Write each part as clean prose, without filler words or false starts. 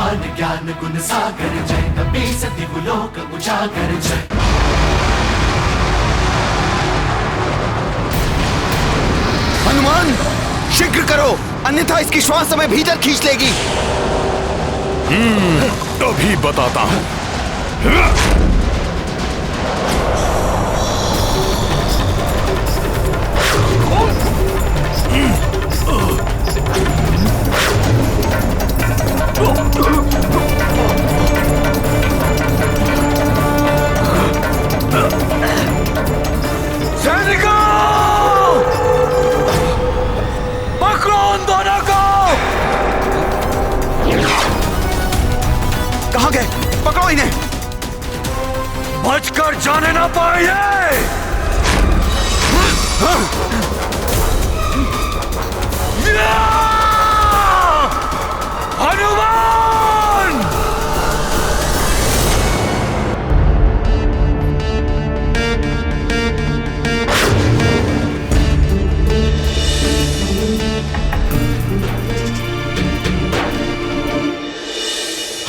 हनुमान ज्ञान गुण सागर जय, कपी सति लोक उजागर जय। हनुमान शीघ्र करो, अन्यथा इसकी श्वास हमें भीतर खींच लेगी। अभी बताता हूं। कहां गए? पकड़ो इन्हें। बचकर जाने ना पाएंगे। हनुमान!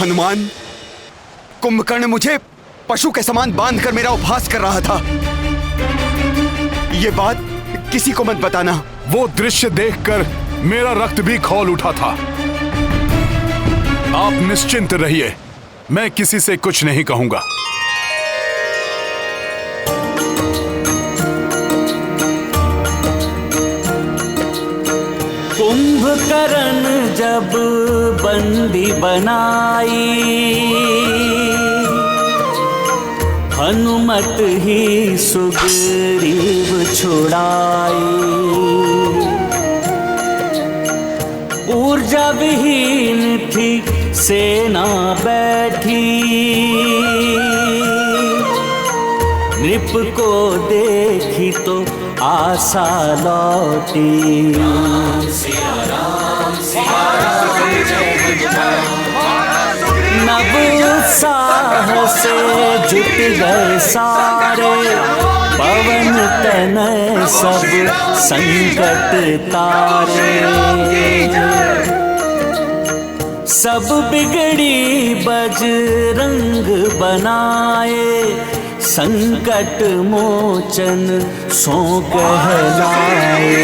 हनुमान, कुंभकर्ण मुझे पशु के समान बांधकर मेरा उपहास कर रहा था। ये बात किसी को मत बताना। वो दृश्य देखकर मेरा रक्त भी खौल उठा था। आप निश्चिंत रहिए, मैं किसी से कुछ नहीं कहूंगा। कुंभकर्ण जब बंदी बनाई, हनुमत ही सुग्रीव छुड़ाई। ऊर्जा विहीन थी सेना बैठी, नृप को देखी तो आशा लौटी। नव उत्साह से जुट गए सारे, पवन तनय सब संकट तारे। सब बिगड़ी बजरंग बनाए, संकट मोचन सो कहलाए।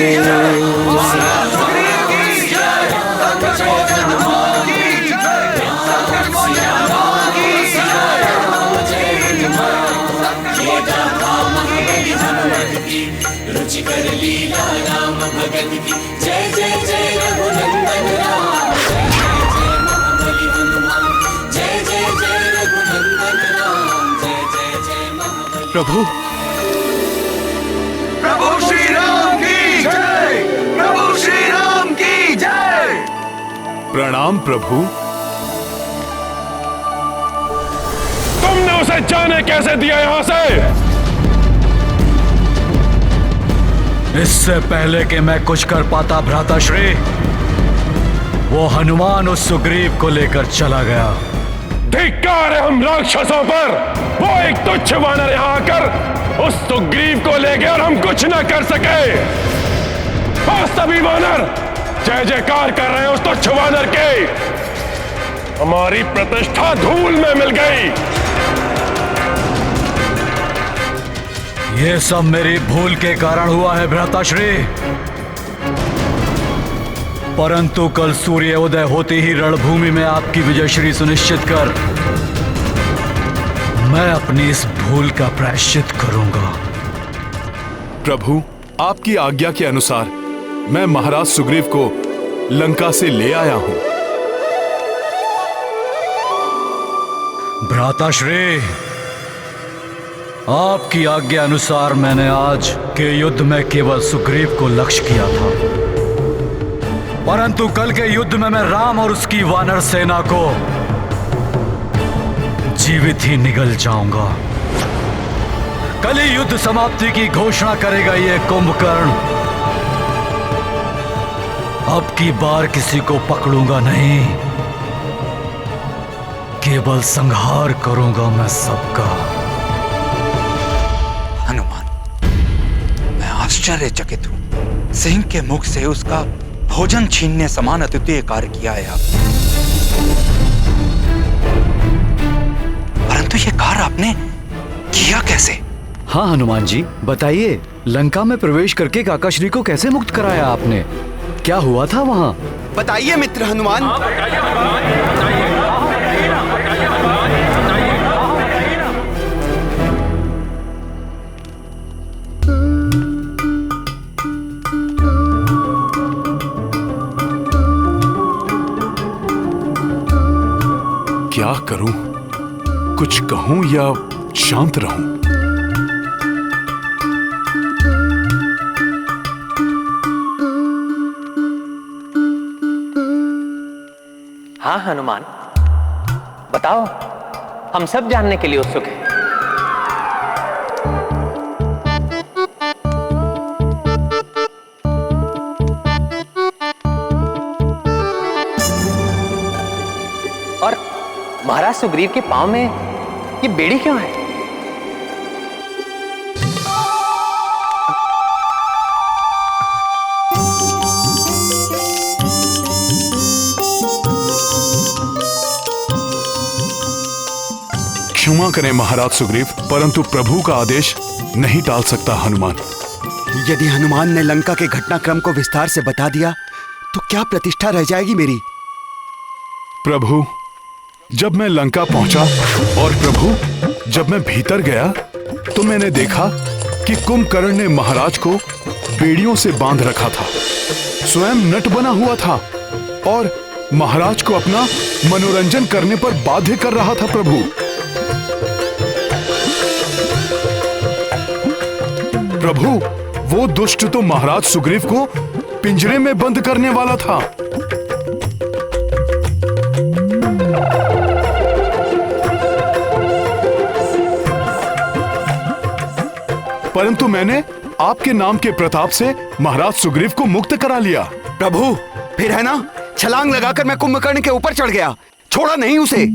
रुचिकर लीला राम भगत की, जय जय जय रघुनंदन राम, जय जय जय रघुनंदन राम, जय जय जय महाबली। प्रभु, प्रभु श्री राम की जय, प्रभु श्री राम की जय। प्रणाम प्रभु। तुमने उसे जाने कैसे दिया यहां से? इससे पहले कि मैं कुछ कर पाता भ्राताश्री, वो हनुमान उस सुग्रीव को लेकर चला गया। धिक्कार है हम राक्षसों पर। वो एक तुच्छ वानर यहाँ आकर उस सुग्रीव को ले गया और हम कुछ न कर सके। वो सभी वानर जय जयकार कर रहे हैं उस तुच्छ वानर के। हमारी प्रतिष्ठा धूल में मिल गई। ये सब मेरी भूल के कारण हुआ है भ्राताश्री, परंतु कल सूर्य उदय होते ही रणभूमि में आपकी विजयश्री सुनिश्चित कर मैं अपनी इस भूल का प्रायश्चित करूंगा। प्रभु, आपकी आज्ञा के अनुसार मैं महाराज सुग्रीव को लंका से ले आया हूं। भ्राताश्री, आपकी आज्ञा अनुसार मैंने आज के युद्ध में केवल सुग्रीव को लक्ष्य किया था, परंतु कल के युद्ध में मैं राम और उसकी वानर सेना को जीवित ही निगल जाऊंगा। कल ही युद्ध समाप्ति की घोषणा करेगा ये कुंभकर्ण। अब की बार किसी को पकड़ूंगा नहीं, केवल संहार करूंगा मैं सबका। मैं आश्चर्यचकित हूं। सिंह के मुख से उसका भोजन छीनने समान अद्वितीय कार्य किया है आपने। कैसे? हाँ हनुमान जी, बताइए, लंका में प्रवेश करके काकाश्री को कैसे मुक्त कराया आपने? क्या हुआ था वहाँ? बताइए मित्र हनुमान। क्या करूं? कुछ कहूं या शांत रहूं? हाँ हनुमान, बताओ, हम सब जानने के लिए उत्सुक हैं। और महाराज सुग्रीव के पांव में ये बेड़ी क्यों है? क्षमा करें महाराज सुग्रीव, परंतु प्रभु का आदेश नहीं टाल सकता हनुमान। यदि हनुमान ने लंका के घटनाक्रम को विस्तार से बता दिया तो क्या प्रतिष्ठा रह जाएगी मेरी? प्रभु, जब मैं लंका पहुंचा और प्रभु जब मैं भीतर गया तो मैंने देखा कि कुंभकर्ण ने महाराज को बेड़ियों से बांध रखा था, स्वयं नट बना हुआ था और महाराज को अपना मनोरंजन करने पर बाध्य कर रहा था। प्रभु, प्रभु, वो दुष्ट तो महाराज सुग्रीव को पिंजरे में बंद करने वाला था। परंतु मैंने आपके नाम के प्रताप से महाराज सुग्रीव को मुक्त करा लिया। प्रभु, फिर है ना, छलांग लगाकर मैं कुंभकर्ण के ऊपर चढ़ गया, छोड़ा नहीं उसे।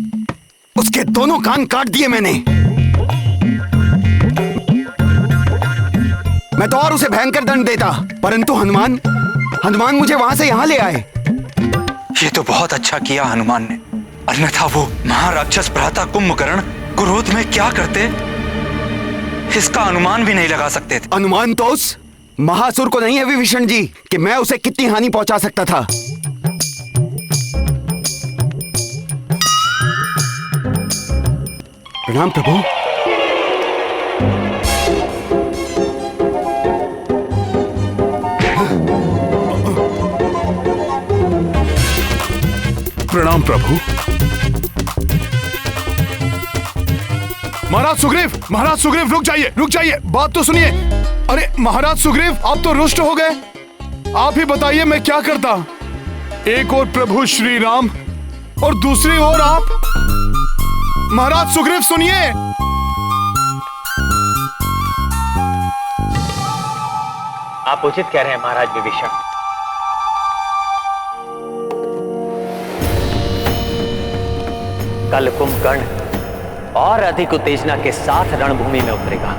उसके दोनों कान काट दिए मैंने। मैं तो और उसे भयंकर दंड देता, परंतु हनुमान मुझे वहां से यहां ले आए। ये तो बहुत अच्छा किया हनुमान ने, अन्यथा वो महाराक्षस भ्राता कुंभकर्ण क्रोध में क्या करते इसका अनुमान भी नहीं लगा सकते थे। अनुमान तो उस महासुर को नहीं है विभीषण जी कि मैं उसे कितनी हानि पहुंचा सकता था। प्रणाम प्रभु। प्रणाम प्रभु। महाराज सुग्रीव रुक जाइए, बात तो सुनिए। अरे महाराज सुग्रीव, आप तो रुष्ट हो गए। आप ही बताइए मैं क्या करता। एक और प्रभु श्री राम और दूसरी ओर आप। महाराज सुग्रीव सुनिए। आप उचित कह रहे हैं महाराज विभीषण। कल कुंभकर्ण और अधिक उत्तेजना के साथ रणभूमि में उतरेगा।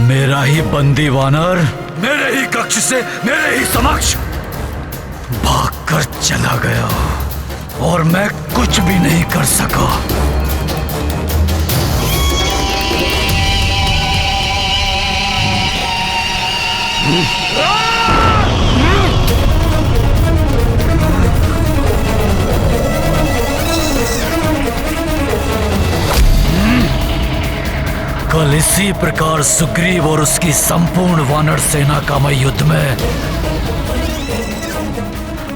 मेरा ही बंदी वानर मेरे ही कक्ष से मेरे ही समक्ष भागकर चला गया और मैं कुछ भी नहीं कर सका। कल इसी प्रकार सुग्रीव और उसकी संपूर्ण वानर सेना का मैं युद्ध में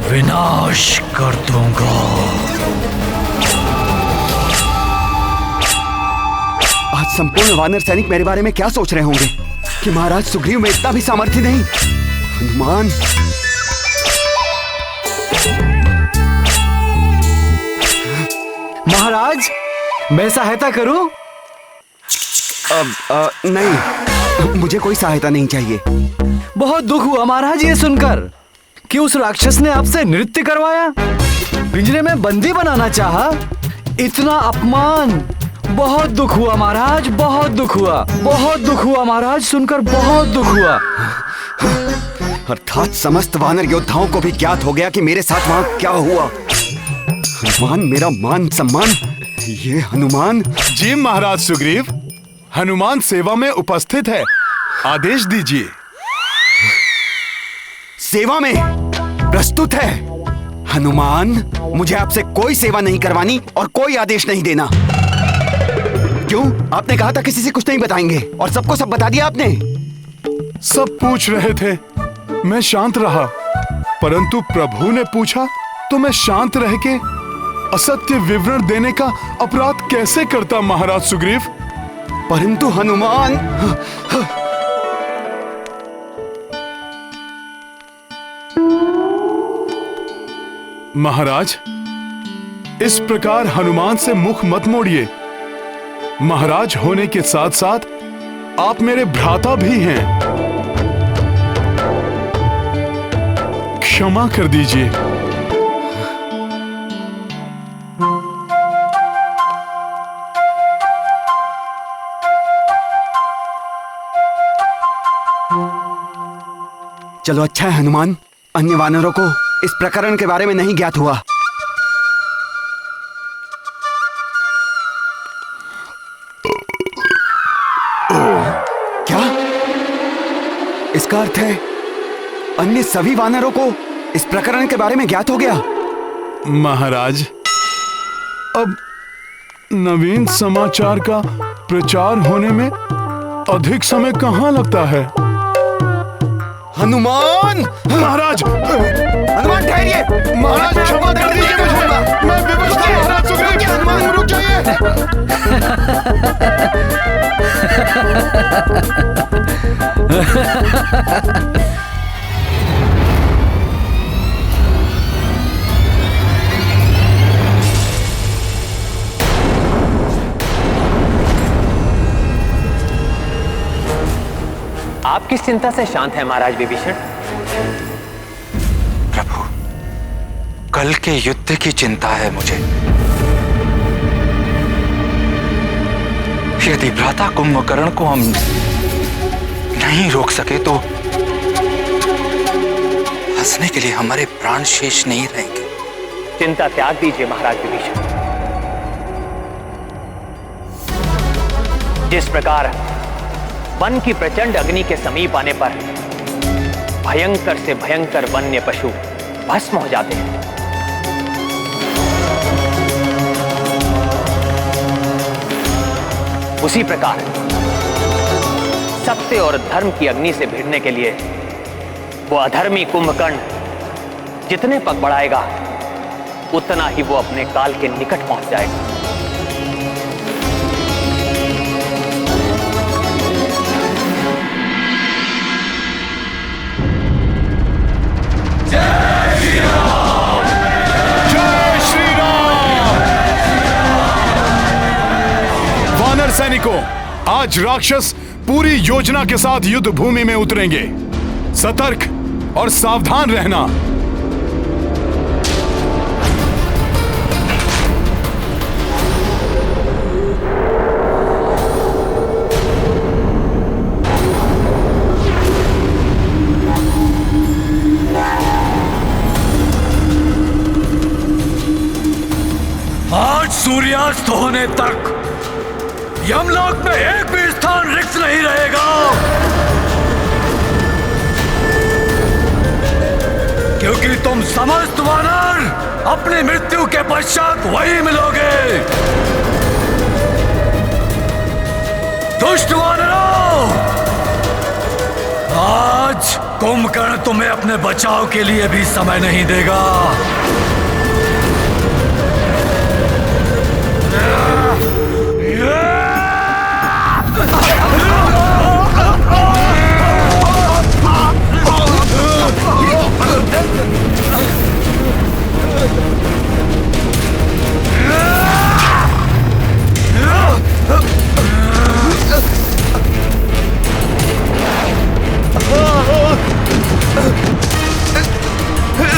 विनाश कर दूंगा। आज संपूर्ण वानर सैनिक मेरे बारे में क्या सोच रहे होंगे कि महाराज सुग्रीव में इतना भी सामर्थ्य नहीं। हनुमान, महाराज, मैं सहायता करूं? नहीं, मुझे कोई सहायता नहीं चाहिए। बहुत दुख हुआ महाराज ये सुनकर कि उस राक्षस ने आपसे नृत्य करवाया, पिंजरे में बंदी बनाना चाहा। इतना अपमान बहुत दुख हुआ महाराज, बहुत दुख हुआ, बहुत दुख हुआ महाराज, सुनकर बहुत दुख हुआ। अर्थात समस्त वानर योद्धाओं को भी ज्ञात हो गया कि मेरे साथ वहां क्या हुआ। हनुमान मेरा मान सम्मान, ये हनुमान। जी महाराज सुग्रीव, हनुमान सेवा में उपस्थित है, आदेश दीजिए। सेवा में प्रस्तुत है। हनुमान, मुझे आपसे कोई सेवा नहीं करवानी और कोई आदेश नहीं देना। क्यों? आपने कहा था किसी से कुछ नहीं बताएंगे और सबको सब बता दिया आपने। सब पूछ रहे थे, मैं शांत रहा, परंतु प्रभु ने पूछा तो मैं शांत रह के असत्य विवरण देने का अपराध कैसे करता महाराज सुग्रीव। परंतु हनुमान, महाराज, इस प्रकार हनुमान से मुख मत मोड़िए। महाराज होने के साथ साथ आप मेरे भ्राता भी हैं। क्षमा कर दीजिए। चलो अच्छा है हनुमान, अन्य वानरों को इस प्रकरण के बारे में नहीं ज्ञात हुआ। क्या? इसका अर्थ है अन्य सभी वानरों को इस प्रकरण के बारे में ज्ञात हो गया। महाराज, अब नवीन समाचार का प्रचार होने में अधिक समय कहाँ लगता है। हनुमान! महाराज! हनुमान ठहरिए! महाराज क्षमा कर दीजिए मुझे, मैं विवश था महाराज सुग्रीव। हनुमान रुक जाइए। आप किस चिंता से शांत हैं महाराज विभीषण? प्रभु, कल के युद्ध की चिंता है मुझे। यदि भ्राता कुंभकर्ण को हम नहीं रोक सके तो हंसने के लिए हमारे प्राण शेष नहीं रहेंगे। चिंता त्याग दीजिए महाराज विभीषण। जिस प्रकार वन की प्रचंड अग्नि के समीप आने पर भयंकर से भयंकर वन्य पशु भस्म हो जाते हैं, उसी प्रकार सत्य और धर्म की अग्नि से भिड़ने के लिए वो अधर्मी कुंभकर्ण जितने पग बढ़ाएगा उतना ही वो अपने काल के निकट पहुंच जाएगा। वानर सैनिकों, आज राक्षस पूरी योजना के साथ युद्ध भूमि में उतरेंगे। सतर्क और सावधान रहना। आज सूर्यास्त होने तक यमलोक में एक भी स्थान रिक्त नहीं रहेगा, क्योंकि तुम समस्त वानर अपनी मृत्यु के पश्चात वही मिलोगे। दुष्ट वानरों, आज कुंभकर्ण तुम्हें अपने बचाव के लिए भी समय नहीं देगा।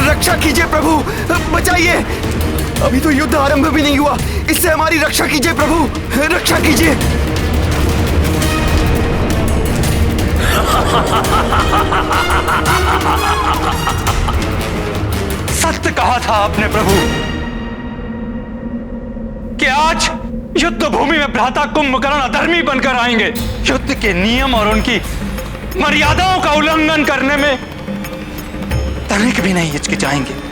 रक्षा कीजिए प्रभु, बचाइए। अभी तो युद्ध आरंभ भी नहीं हुआ, इससे हमारी रक्षा कीजिए प्रभु, रक्षा कीजिए। सत्य कहा था आपने प्रभु कि आज युद्ध भूमि में भ्राता कुंभकर्ण अधर्मी बनकर आएंगे। युद्ध के नियम और उनकी मर्यादाओं का उल्लंघन करने में तनिक भी नहीं हिचकिचाएंगे।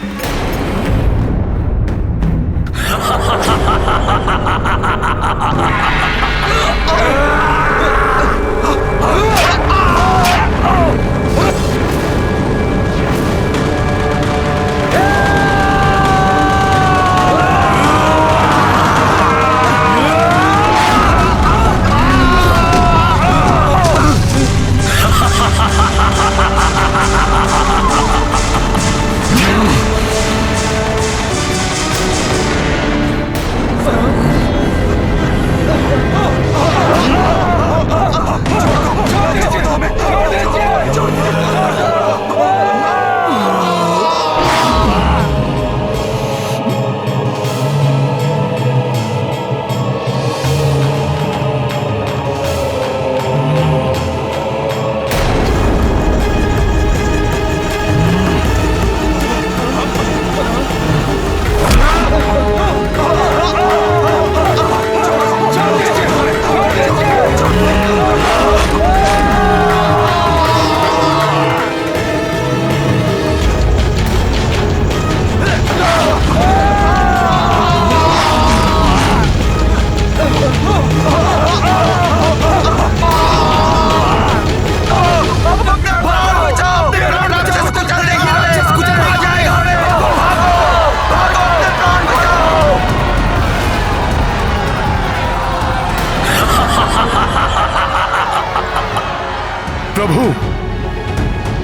प्रभु,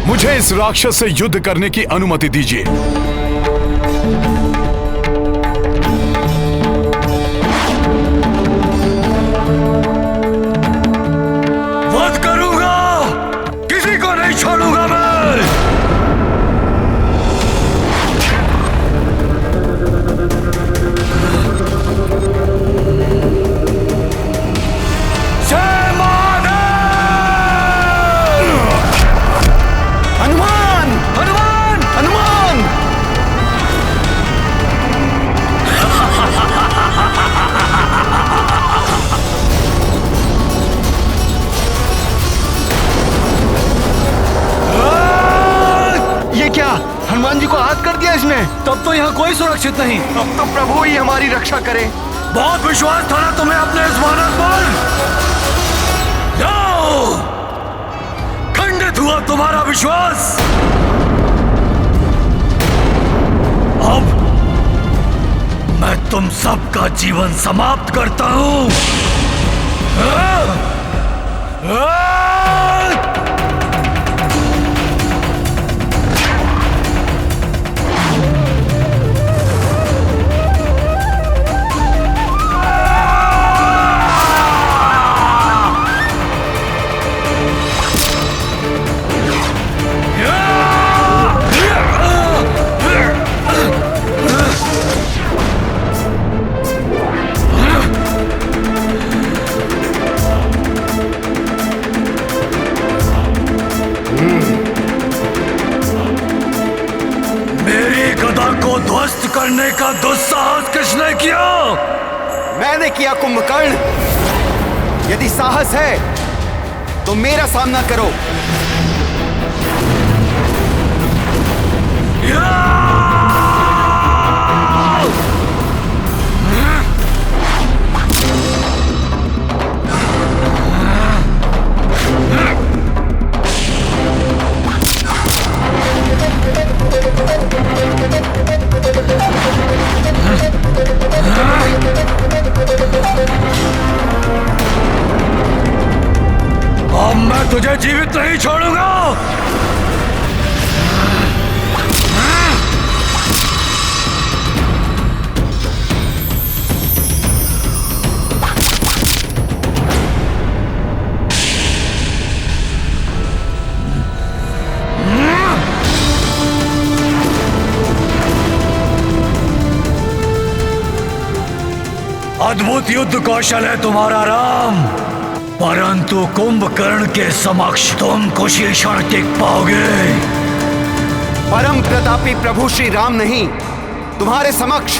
मुझे इस राक्षस से युद्ध करने की अनुमति दीजिए। वध करूंगा, किसी को नहीं छोड़ूंगा मैं। हनुमान, हनुमान, हनुमान। ये क्या, हनुमान जी को आहत कर दिया इसने? तब तो यहाँ कोई सुरक्षित नहीं। अब तो प्रभु ही हमारी रक्षा करे। बहुत विश्वास था ना तुम्हें अपने इस वानर पर। जाओ, खंडित हुआ तुम्हारा विश्वास। अब मैं तुम सबका जीवन समाप्त करता हूं। ध्वस्त करने का दुस्साहस किसने किया? मैंने किया कुंभकर्ण। यदि साहस है तो मेरा सामना करो। अब मैं तुझे जीवित नहीं छोड़ अद्भुत युद्ध कौशल है तुम्हारा राम, परंतु कुंभकर्ण के समक्ष तुम कुछ ही क्षण टिक पाओगे। परम प्रतापी प्रभु श्री राम नहीं, तुम्हारे समक्ष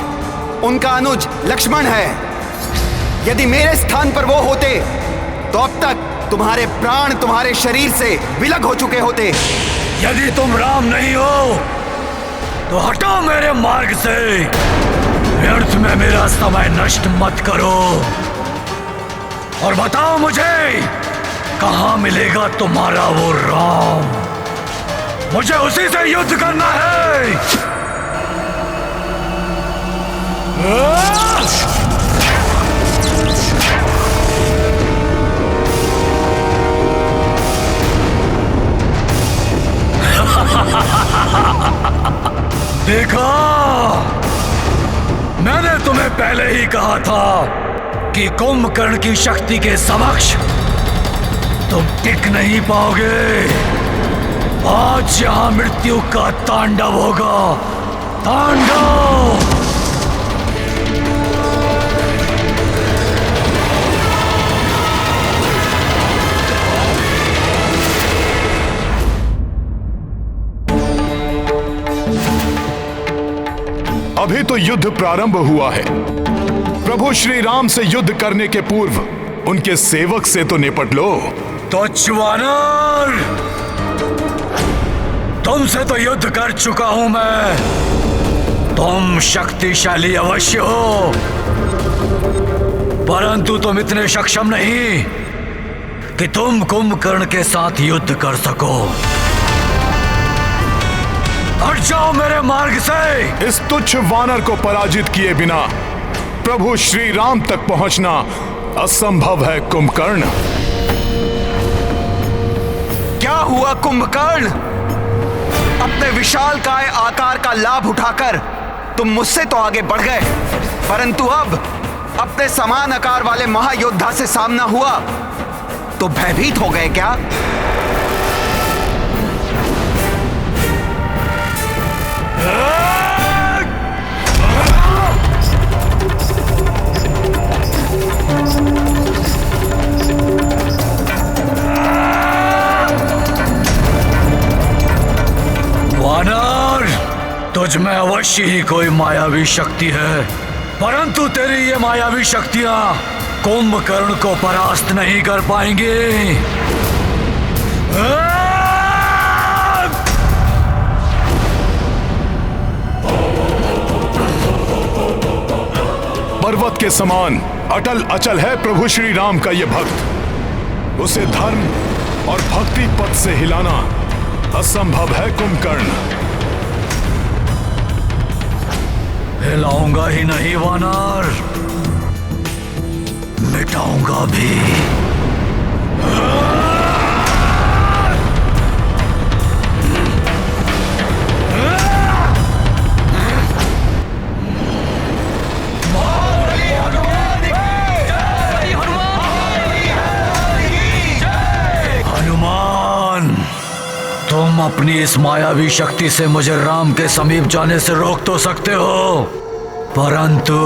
उनका अनुज लक्ष्मण है। यदि मेरे स्थान पर वो होते तो अब तक तुम्हारे प्राण तुम्हारे शरीर से विलग हो चुके होते। यदि तुम राम नहीं हो तो हटो मेरे मार्ग से, व्यर्थ में मेरा समय नष्ट मत करो और बताओ मुझे कहां मिलेगा तुम्हारा वो राम। मुझे उसी से युद्ध करना है। देखा, मैंने तुम्हें पहले ही कहा था कि कुंभकर्ण की शक्ति के समक्ष तुम टिक नहीं पाओगे। आज यहां मृत्यु का तांडव होगा, तांडव। अभी तो युद्ध प्रारंभ हुआ है। प्रभु श्री राम से युद्ध करने के पूर्व उनके सेवक से तो निपट लो। तुच्छ वानर, तुमसे तो युद्ध कर चुका हूं मैं। तुम शक्तिशाली अवश्य हो, परंतु तुम इतने सक्षम नहीं कि तुम कुंभकर्ण के साथ युद्ध कर सको। हट जाओ मेरे मार्ग से। इस तुच्छ वानर को पराजित किए बिना प्रभु श्री राम तक पहुंचना असंभव है कुंभकर्ण। क्या हुआ कुंभकर्ण? अपने विशालकाय आकार का लाभ उठाकर तुम मुझसे तो आगे बढ़ गए, परंतु अब अपने समान आकार वाले महायोद्धा से सामना हुआ तो भयभीत हो गए क्या? वानर, तुझ में अवश्य ही कोई मायावी शक्ति है, परंतु तेरी ये मायावी शक्तियां कुंभकर्ण को परास्त नहीं कर पाएंगी। पर्वत के समान अटल अचल है प्रभु श्री राम का ये भक्त। उसे धर्म और भक्ति पथ से हिलाना असंभव है कुंभकर्ण। हिलाऊंगा ही नहीं वानर, मिटाऊंगा भी। तुम अपनी इस मायावी शक्ति से मुझे राम के समीप जाने से रोक तो सकते हो, परंतु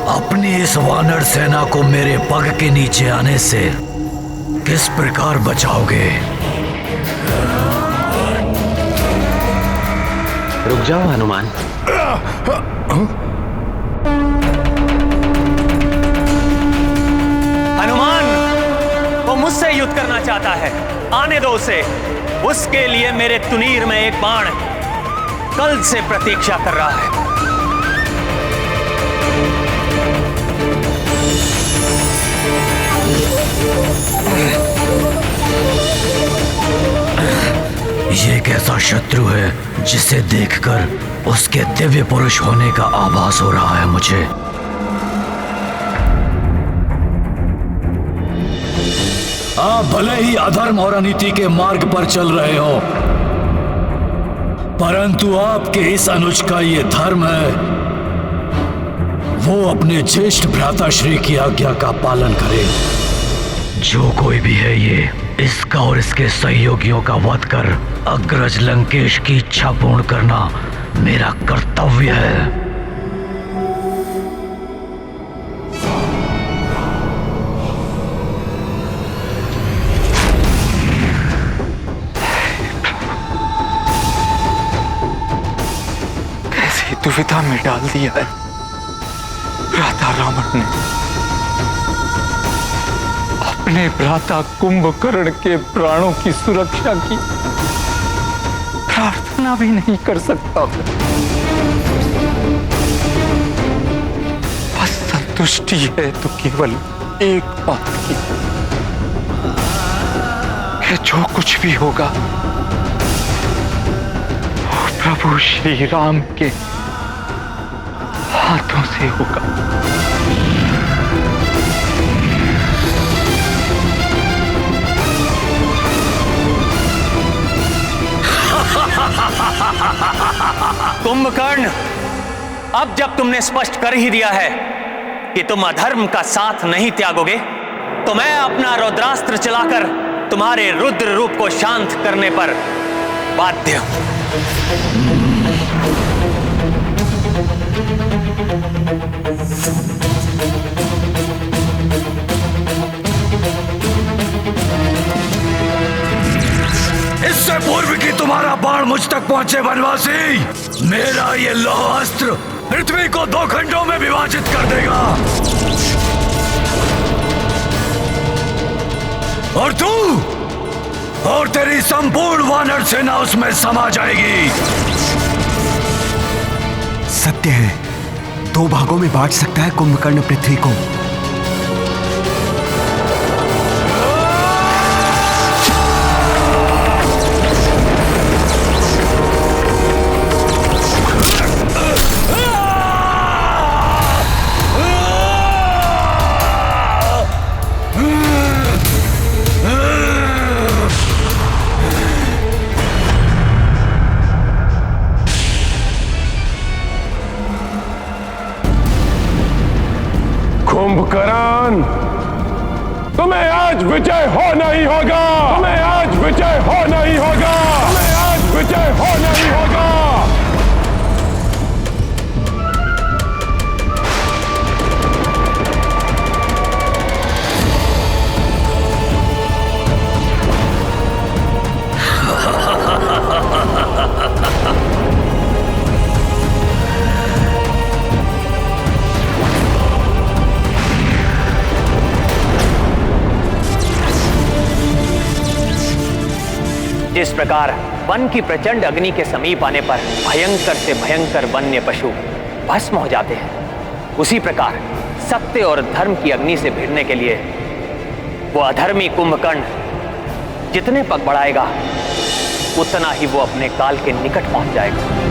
अपनी इस वानर सेना को मेरे पग के नीचे आने से किस प्रकार बचाओगे? रुक जाओ हनुमान। हनुमान, वो मुझसे युद्ध करना चाहता है, आने दो उसे। उसके लिए मेरे तुनीर में एक बाण कल से प्रतीक्षा कर रहा है। ये कैसा शत्रु है जिसे देखकर उसके दिव्य पुरुष होने का आभास हो रहा है मुझे। आप भले ही अधर्म और अनीति के मार्ग पर चल रहे हो, परंतु आपके इस अनुज का ये धर्म है, वो अपने ज्येष्ठ भ्राता श्री की आज्ञा का पालन करे। जो कोई भी है ये, इसका और इसके सहयोगियों का वध कर अग्रज लंकेश की इच्छा पूर्ण करना मेरा कर्तव्य है। दुविधा में डाल दिया है भ्राता रावण ने। अपने भ्राता कुंभकर्ण के प्राणों की सुरक्षा की प्रार्थना भी नहीं कर सकता। बस संतुष्टि है तो केवल एक बात की कि जो कुछ भी होगा वो प्रभु श्री राम के हाथों से होगा। कुंभकर्ण, अब जब तुमने स्पष्ट कर ही दिया है कि तुम अधर्म का साथ नहीं त्यागोगे, तो मैं अपना रुद्रास्त्र चलाकर तुम्हारे रुद्र रूप को शांत करने पर बाध्य हूं। इससे पूर्व कि तुम्हारा बाण मुझ तक पहुंचे वनवासी, मेरा ये लौह अस्त्र पृथ्वी को 2 खंडों में विभाजित कर देगा और तू और तेरी संपूर्ण वानर सेना उसमें समा जाएगी। सत्य है, 2 भागों में बांट सकता है कुंभकर्ण पृथ्वी को। कुंभकर्ण, तुम्हें आज विजय होना ही होगा। तुम्हें आज विजय होना ही होगा। तुम्हें आज विजय होना ही होगा। जिस प्रकार वन की प्रचंड अग्नि के समीप आने पर भयंकर से भयंकर वन्य पशु भस्म हो जाते हैं, उसी प्रकार सत्य और धर्म की अग्नि से भिड़ने के लिए वो अधर्मी कुंभकर्ण जितने पग बढ़ाएगा उतना ही वो अपने काल के निकट पहुंच जाएगा।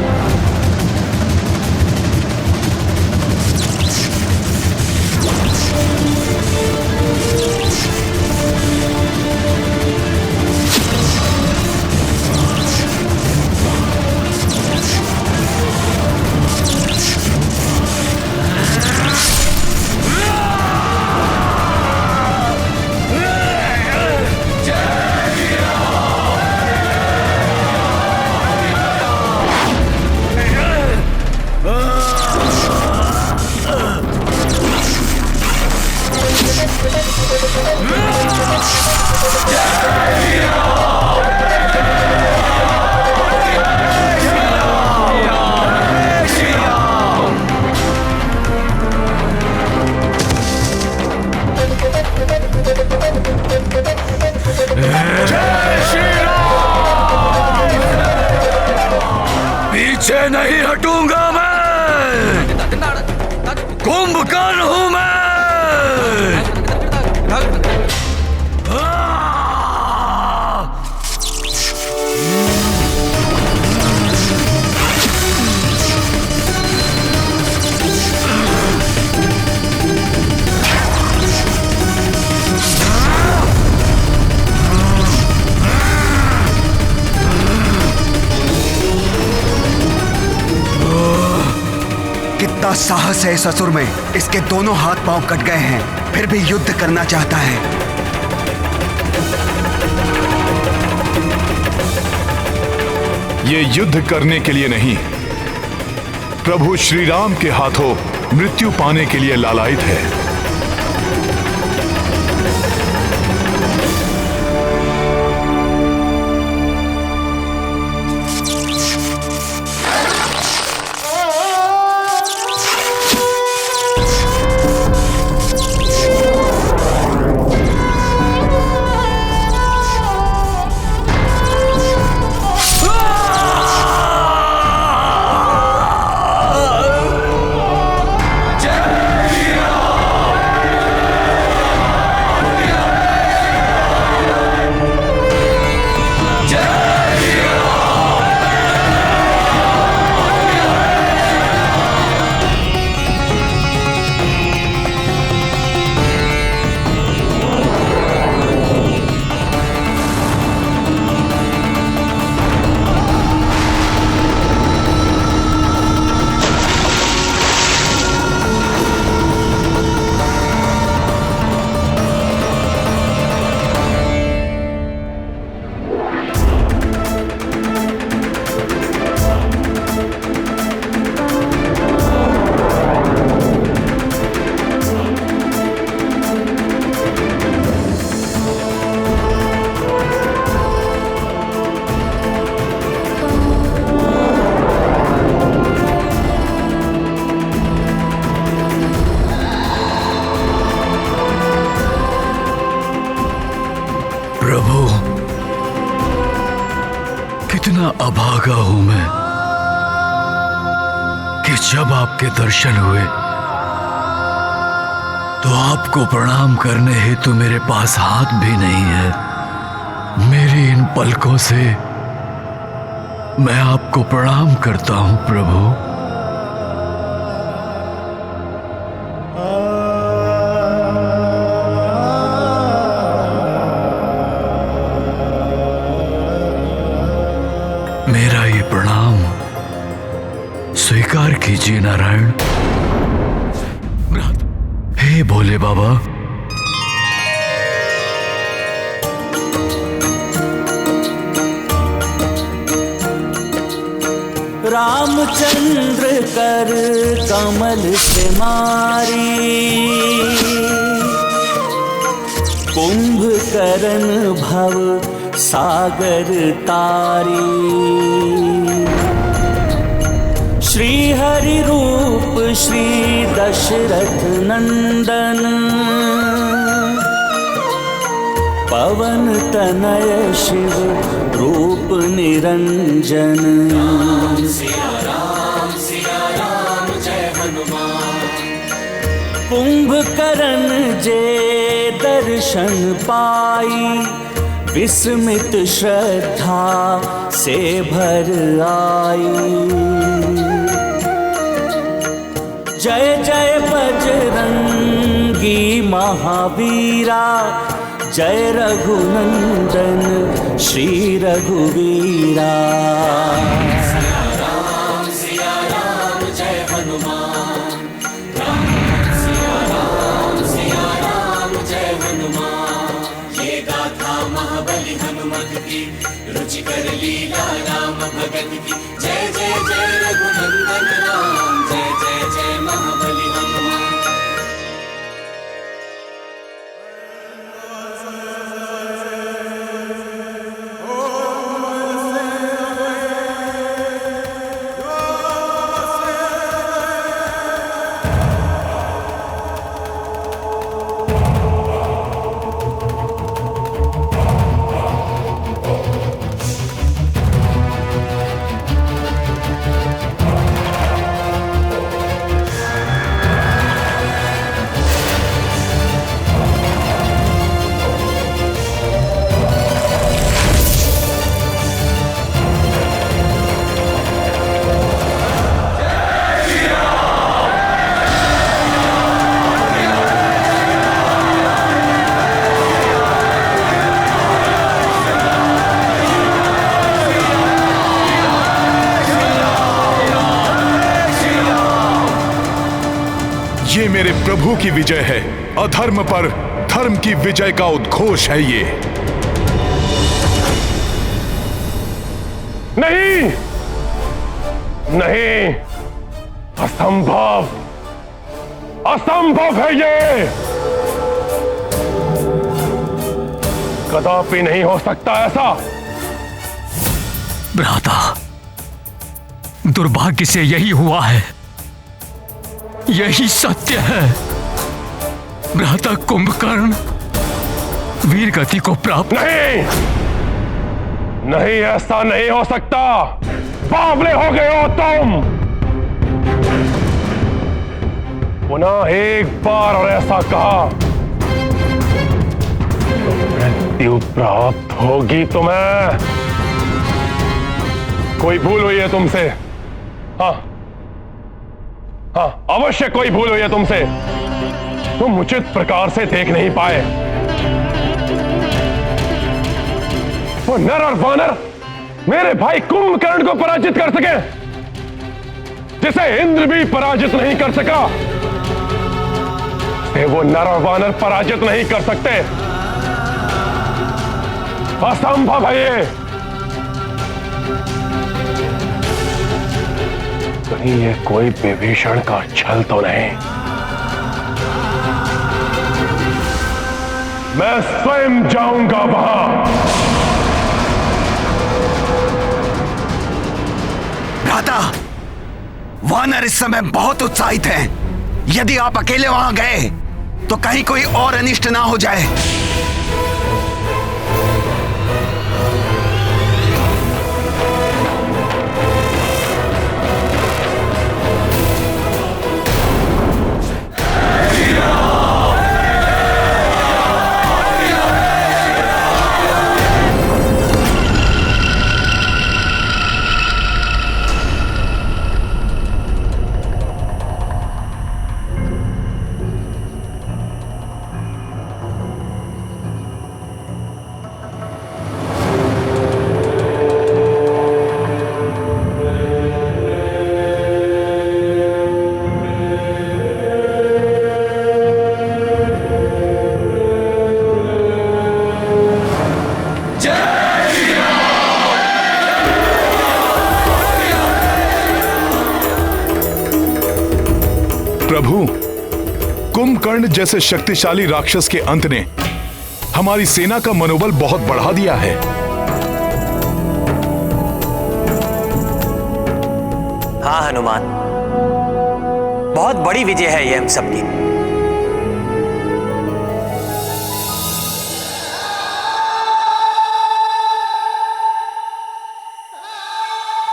पीछे नहीं हटूंगा मैं, कुंभकर्ण हूं मैं। कितना साहस है इस असुर में। इसके दोनों हाथ पांव कट गए हैं, फिर भी युद्ध करना चाहता है। ये युद्ध करने के लिए नहीं, प्रभु श्री राम के हाथों मृत्यु पाने के लिए लालायित है। जब आपके दर्शन हुए तो आपको प्रणाम करने हेतु मेरे पास हाथ भी नहीं है। मेरी इन पलकों से मैं आपको प्रणाम करता हूं प्रभु। मेरा ये प्रणाम स्वीकार कीजिए नारायण। हे भोले बाबा, रामचंद्र कर कमल से मारी, कुंभकर्ण भव सागर तारी। श्री हरि रूप श्री दशरथ नंदन, पवन तनय शिव रूप निरंजन। सिया राम जय हनुमान। कुंभकर्ण जे दर्शन पाई, विस्मित श्रद्धा से भर आई। जय जय बजरंगी महावीरा, जय रघुनंदन श्री रघुवीरा। सिया राम जय हनुमान। सिया राम जय हनुमान। ये गाथा महाबली हनुमत की, रुचिकर लीला राम भगत की। जय जय जय रघुनंदन राम, जय जय जय महाबली हनुमान। ये मेरे प्रभु की विजय है। अधर्म पर धर्म की विजय का उद्घोष है ये। नहीं नहीं, असंभव, असंभव है ये। कदापि नहीं हो सकता ऐसा। भ्राता, दुर्भाग्य से यही हुआ है, यही सत्य है। भ्राता कुंभकर्ण वीर गति को प्राप्त। नहीं नहीं, ऐसा नहीं हो सकता। बावले हो गए हो तुम। पुनः एक बार और ऐसा कहा तो मृत्यु प्राप्त होगी तुम्हें। कोई भूल हुई है तुमसे। हाँ हाँ, अवश्य कोई भूल हुई है तुमसे। तुम उचित प्रकार से देख नहीं पाए। वो नर और वानर मेरे भाई कुंभकर्ण को पराजित कर सके, जिसे इंद्र भी पराजित नहीं कर सका, वो नर और वानर पराजित नहीं कर सकते। असंभव है ये। कहीं ये कोई विभीषण का छल तो नहीं। मैं स्वयं जाऊंगा वहां। भ्राता, वानर इस समय बहुत उत्साहित हैं। यदि आप अकेले वहां गए तो कहीं कोई और अनिष्ट ना हो जाए। प्रभु, कुंभकर्ण जैसे शक्तिशाली राक्षस के अंत ने हमारी सेना का मनोबल बहुत बढ़ा दिया है। हाँ हनुमान, बहुत बड़ी विजय है ये हम सबकी।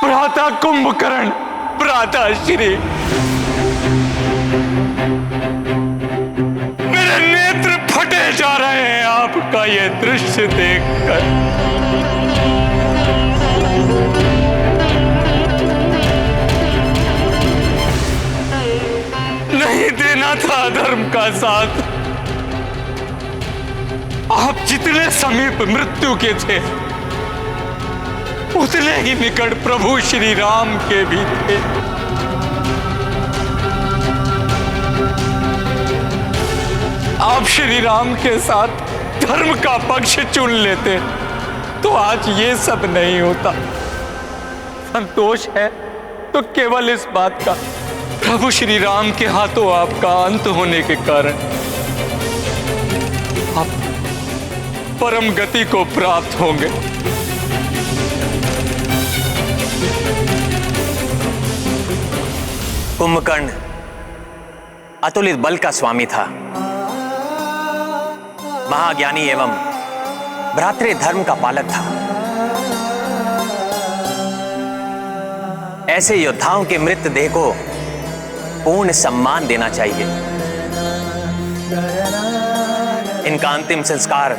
भ्राता कुंभकर्ण, भ्राता श्री, मेरे नेत्र फटे जा रहे हैं आपका ये दृश्य देखकर। नहीं देना था धर्म का साथ। आप जितने समीप मृत्यु के थे, उतने ही निकट प्रभु श्री राम के भी थे। आप श्री राम के साथ धर्म का पक्ष चुन लेते तो आज ये सब नहीं होता। संतोष है तो केवल इस बात का, प्रभु श्री राम के हाथों आपका अंत होने के कारण आप परम गति को प्राप्त होंगे। कुंभकर्ण अतुलित बल का स्वामी था, महाज्ञानी एवं भ्रातृ धर्म का पालक था। ऐसे योद्धाओं के मृत देह को पूर्ण सम्मान देना चाहिए। इनका अंतिम संस्कार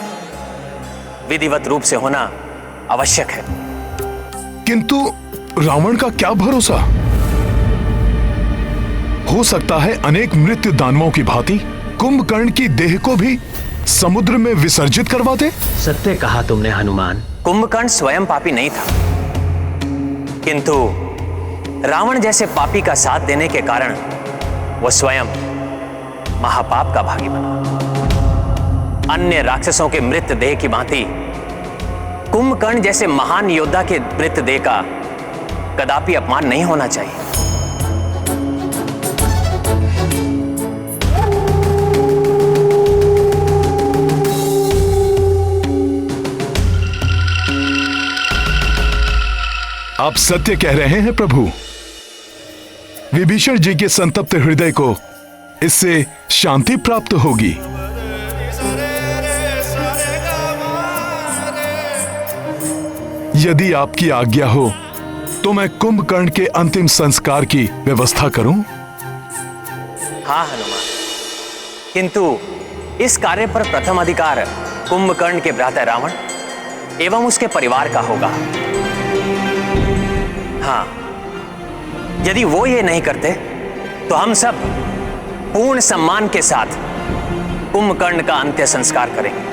विधिवत रूप से होना आवश्यक है। किंतु रावण का क्या भरोसा? हो सकता है अनेक मृत्यु दानवों की भांति कुंभकर्ण की देह को भी समुद्र में विसर्जित करवा दे। सत्य कहा तुमने हनुमान। कुंभकर्ण स्वयं पापी नहीं था, किंतु रावण जैसे पापी का साथ देने के कारण वो स्वयं महापाप का भागी बना। अन्य राक्षसों के मृत देह की भांति कुंभकर्ण जैसे महान योद्धा के मृत देह का कदापि अपमान नहीं होना चाहिए। आप सत्य कह रहे हैं प्रभु। विभीषण जी के संतप्त हृदय को इससे शांति प्राप्त होगी। यदि आपकी आज्ञा हो तो मैं कुंभकर्ण के अंतिम संस्कार की व्यवस्था करूं? हाँ हनुमान, किंतु इस कार्य पर प्रथम अधिकार कुंभकर्ण के भ्राता रावण एवं उसके परिवार का होगा। हाँ, यदि वो ये नहीं करते तो हम सब पूर्ण सम्मान के साथ कुंभकर्ण का अंत्य संस्कार करेंगे।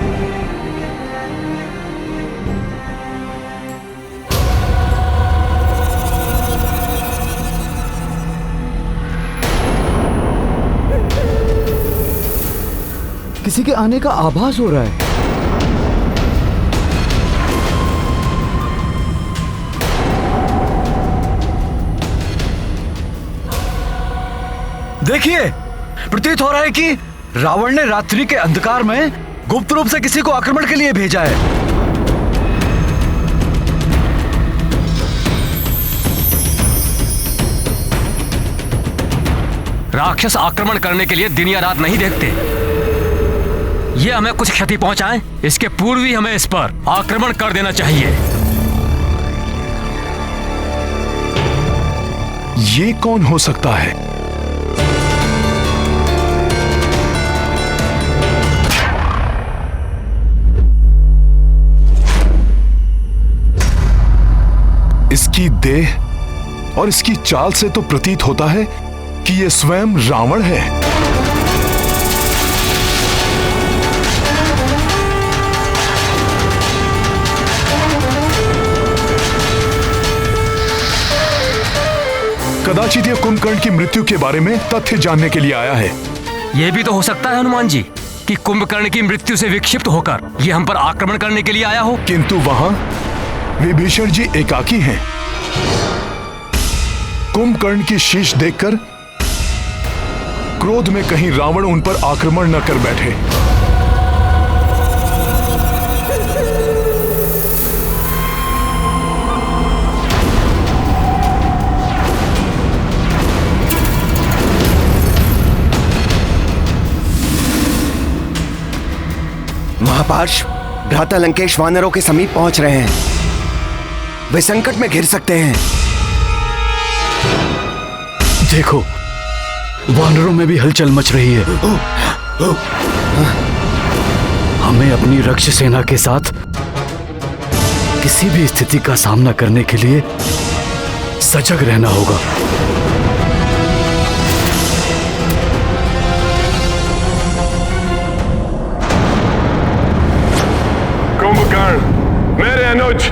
किसी के आने का आभास हो रहा है। देखिए, प्रतीत हो रहा है कि रावण ने रात्रि के अंधकार में गुप्त रूप से किसी को आक्रमण के लिए भेजा है। राक्षस आक्रमण करने के लिए दिन या रात नहीं देखते। ये हमें कुछ क्षति पहुंचाए, इसके पूर्व ही हमें इस पर आक्रमण कर देना चाहिए। ये कौन हो सकता है? इसकी देह और इसकी चाल से तो प्रतीत होता है कि यह स्वयं रावण है। कदाचित यह कुंभकर्ण की मृत्यु के बारे में तथ्य जानने के लिए आया है। यह भी तो हो सकता है हनुमान जी कि कुंभकर्ण की मृत्यु से विक्षिप्त होकर यह हम पर आक्रमण करने के लिए आया हो। किंतु वहां विभीषण जी एकाकी हैं। कुंभकर्ण की शीश देखकर क्रोध में कहीं रावण उन पर आक्रमण न कर बैठे। महापार्श, भ्राता लंकेश वानरों के समीप पहुंच रहे हैं। वे संकट में घिर सकते हैं। देखो, वानरों में भी हलचल मच रही है। हमें अपनी रक्ष सेना के साथ किसी भी स्थिति का सामना करने के लिए सजग रहना होगा। कुंभकर्ण, मेरे अनुज,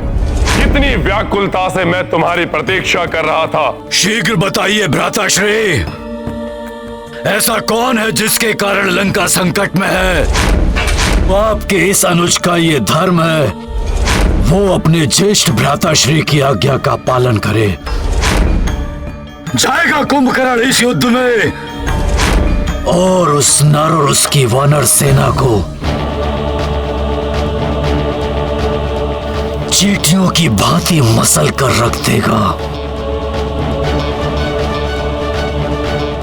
कितनी व्याकुलता से मैं तुम्हारी प्रतीक्षा कर रहा था। शीघ्र बताइए भ्राताश्री, ऐसा कौन है जिसके कारण लंका संकट में है? आपके इस अनुज का ये धर्म है, वो अपने ज्येष्ठ भ्राताश्री की आज्ञा का पालन करे। जाएगा कुंभकर्ण इस युद्ध में और उस नर और उसकी वानर सेना को चींटियों की भांति मसल कर रख देगा।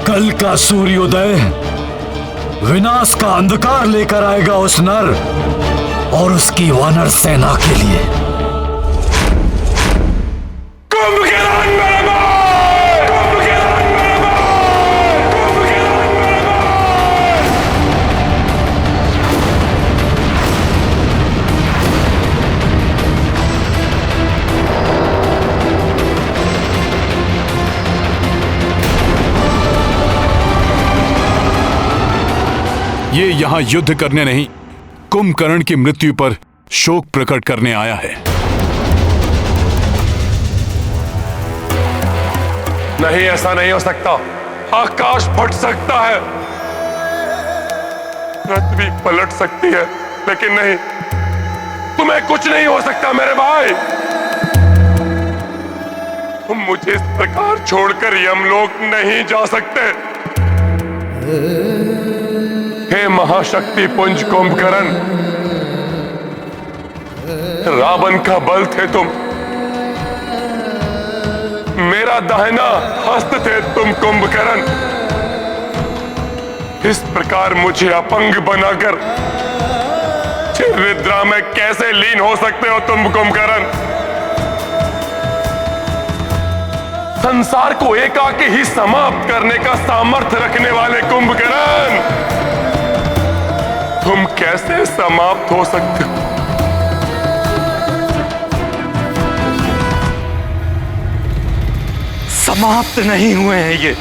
कल का सूर्योदय विनाश का अंधकार लेकर आएगा उस नर और उसकी वानर सेना के लिए। कुंभकर्ण मेरे भाई! कुंभकर्ण मेरे भाई! कुंभकर्ण मेरे भाई! ये यहाँ युद्ध करने नहीं, कुंभकर्ण की मृत्यु पर शोक प्रकट करने आया है। नहीं, ऐसा नहीं हो सकता। आकाश फट सकता है, पृथ्वी पलट सकती है, लेकिन नहीं, तुम्हें कुछ नहीं हो सकता मेरे भाई। तुम मुझे इस प्रकार छोड़कर यमलोक नहीं जा सकते। हे महाशक्ति पुंज कुंभकर्ण, रावण का बल थे तुम, मेरा दाहिना हस्त थे तुम कुंभकर्ण। इस प्रकार मुझे अपंग बनाकर निद्रा में कैसे लीन हो सकते हो तुम कुंभकर्ण? संसार को एकाकी ही समाप्त करने का सामर्थ्य रखने वाले कुंभकर्ण, तुम कैसे समाप्त हो सकते हो? समाप्त नहीं हुए हैं ये।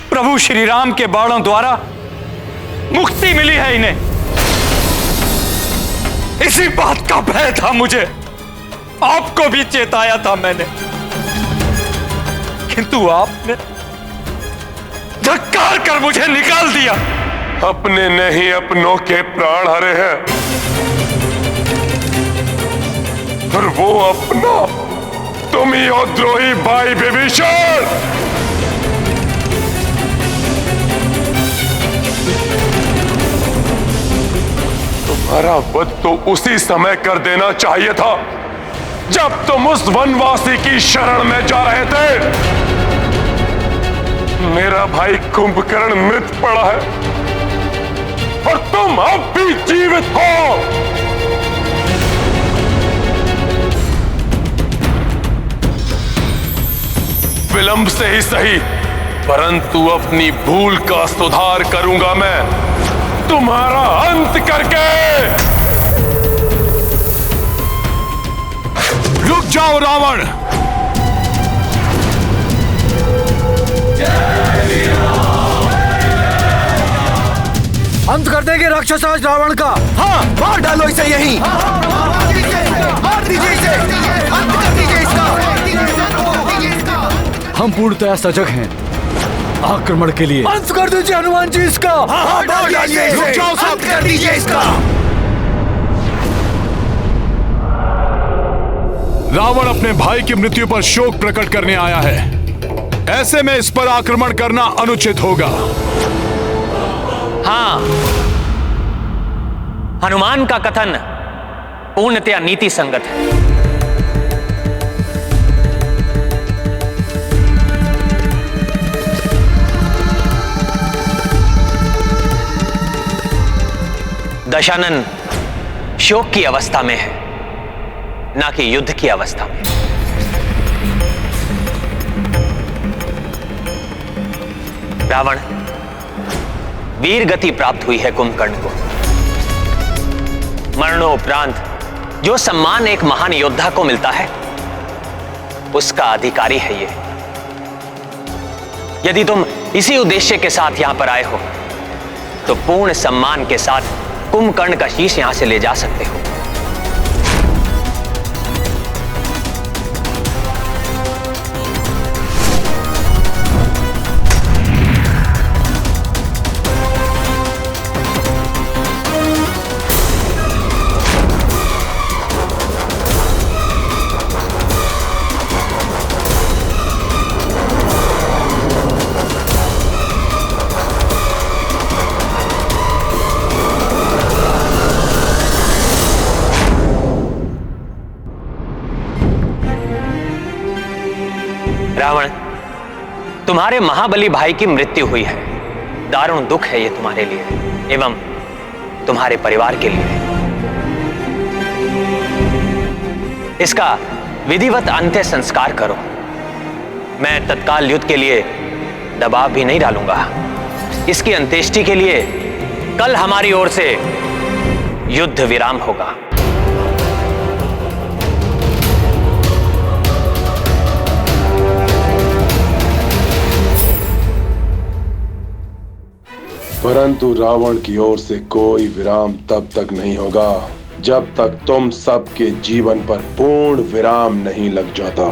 प्रभु श्री राम के बाणों द्वारा मुक्ति मिली है इन्हें। इसी बात का भय था मुझे, आपको भी चेताया था मैंने, किंतु आपने धक्कार कर मुझे निकाल दिया। अपने नहीं अपनों के प्राण हरे हैं, और वो अपना तुम ही हो द्रोही भाई विभीषण। तुम्हारा वध तो उसी समय कर देना चाहिए था जब तुम उस वनवासी की शरण में जा रहे थे। मेरा भाई कुंभकर्ण मृत पड़ा है और तुम अब भी जीवित हो। विलंब से ही सही, परंतु अपनी भूल का सुधार करूंगा मैं, तुम्हारा अंत करके। रुक जाओ रावण! अंत कर देंगे राक्षसराज रावण का। हाँ, मार डालो इसे यहीं। मार दीजिए इसे, अंत कर दीजिए इसका। हम पूर्णतया सजग हैं आक्रमण के लिए। अंत कर दीजिए हनुमान जी इसका। हाँ, डालिए इसे, रुक जाओ, अंत कर दीजिए इसका। रावण अपने भाई की मृत्यु पर शोक प्रकट करने आया है। ऐसे में इस पर आक्रमण करना अनुचित होगा। हाँ, हनुमान का कथन पूर्णतया नीति संगत है। दशानन शोक की अवस्था में है, ना कि युद्ध की अवस्था में। रावण, वीर गति प्राप्त हुई है कुंभकर्ण को। मरणोपरांत जो सम्मान एक महान योद्धा को मिलता है, उसका अधिकारी है ये। यदि तुम इसी उद्देश्य के साथ यहां पर आए हो, तो पूर्ण सम्मान के साथ कुंभकर्ण का शीश यहां से ले जा सकते हो। रावण, तुम्हारे महाबली भाई की मृत्यु हुई है। दारुण दुख है ये तुम्हारे लिए एवं तुम्हारे परिवार के लिए। इसका विधिवत अंत्य संस्कार करो। मैं तत्काल युद्ध के लिए दबाव भी नहीं डालूंगा। इसकी अंत्येष्टि के लिए कल हमारी ओर से युद्ध विराम होगा। परंतु रावण की ओर से कोई विराम तब तक नहीं होगा जब तक तुम सबके जीवन पर पूर्ण विराम नहीं लग जाता।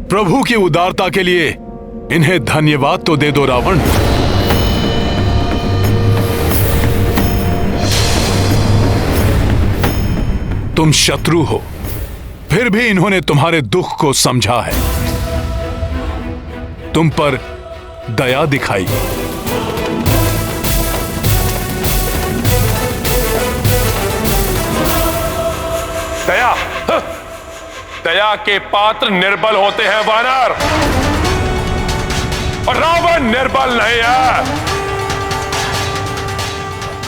प्रभु की उदारता के लिए इन्हें धन्यवाद तो दे दो रावण। तुम शत्रु हो, फिर भी इन्होंने तुम्हारे दुख को समझा है, तुम पर दया दिखाई। दया, दया के पात्र निर्बल होते हैं वानर, और रावण निर्बल नहीं है।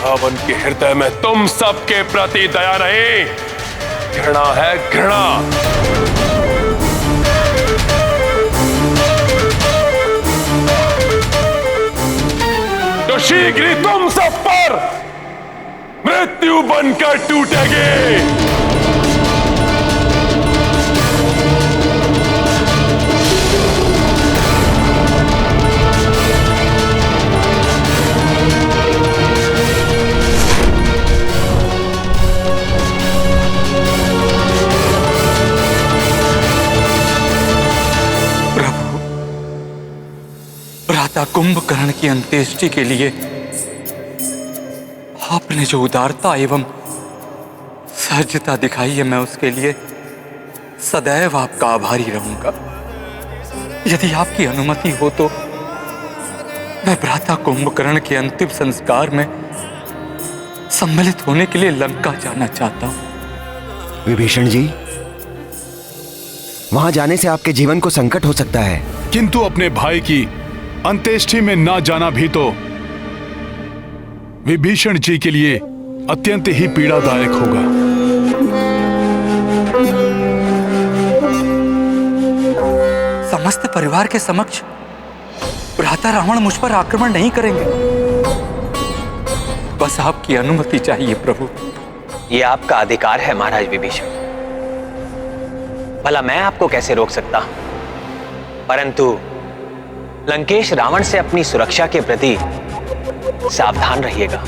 रावण के हृदय में तुम सबके प्रति दया नहीं, घृणा है, घृणा। तो शीघ्र ही तुम सब पर मृत्यु बनकर टूटेगी। कुंभकर्ण की अंत्येष्टि के लिए आपने जो उदारता एवं सहजता दिखाई है, मैं उसके लिए सदैव आपका आभारी रहूंगा। यदि आपकी अनुमति हो तो मैं भ्राता कुंभकर्ण के अंतिम संस्कार में सम्मिलित होने के लिए लंका जाना चाहता हूं। विभीषण जी, वहां जाने से आपके जीवन को संकट हो सकता है। किंतु अपने भाई की अंत्येष्टि में ना जाना भी तो विभीषण जी के लिए अत्यंत ही पीड़ादायक होगा। समस्त परिवार के समक्ष भ्राता रावण मुझ पर आक्रमण नहीं करेंगे। बस आपकी अनुमति चाहिए प्रभु। यह आपका अधिकार है महाराज विभीषण। भला मैं आपको कैसे रोक सकता हूं? परंतु लंकेश रावण से अपनी सुरक्षा के प्रति सावधान रहिएगा।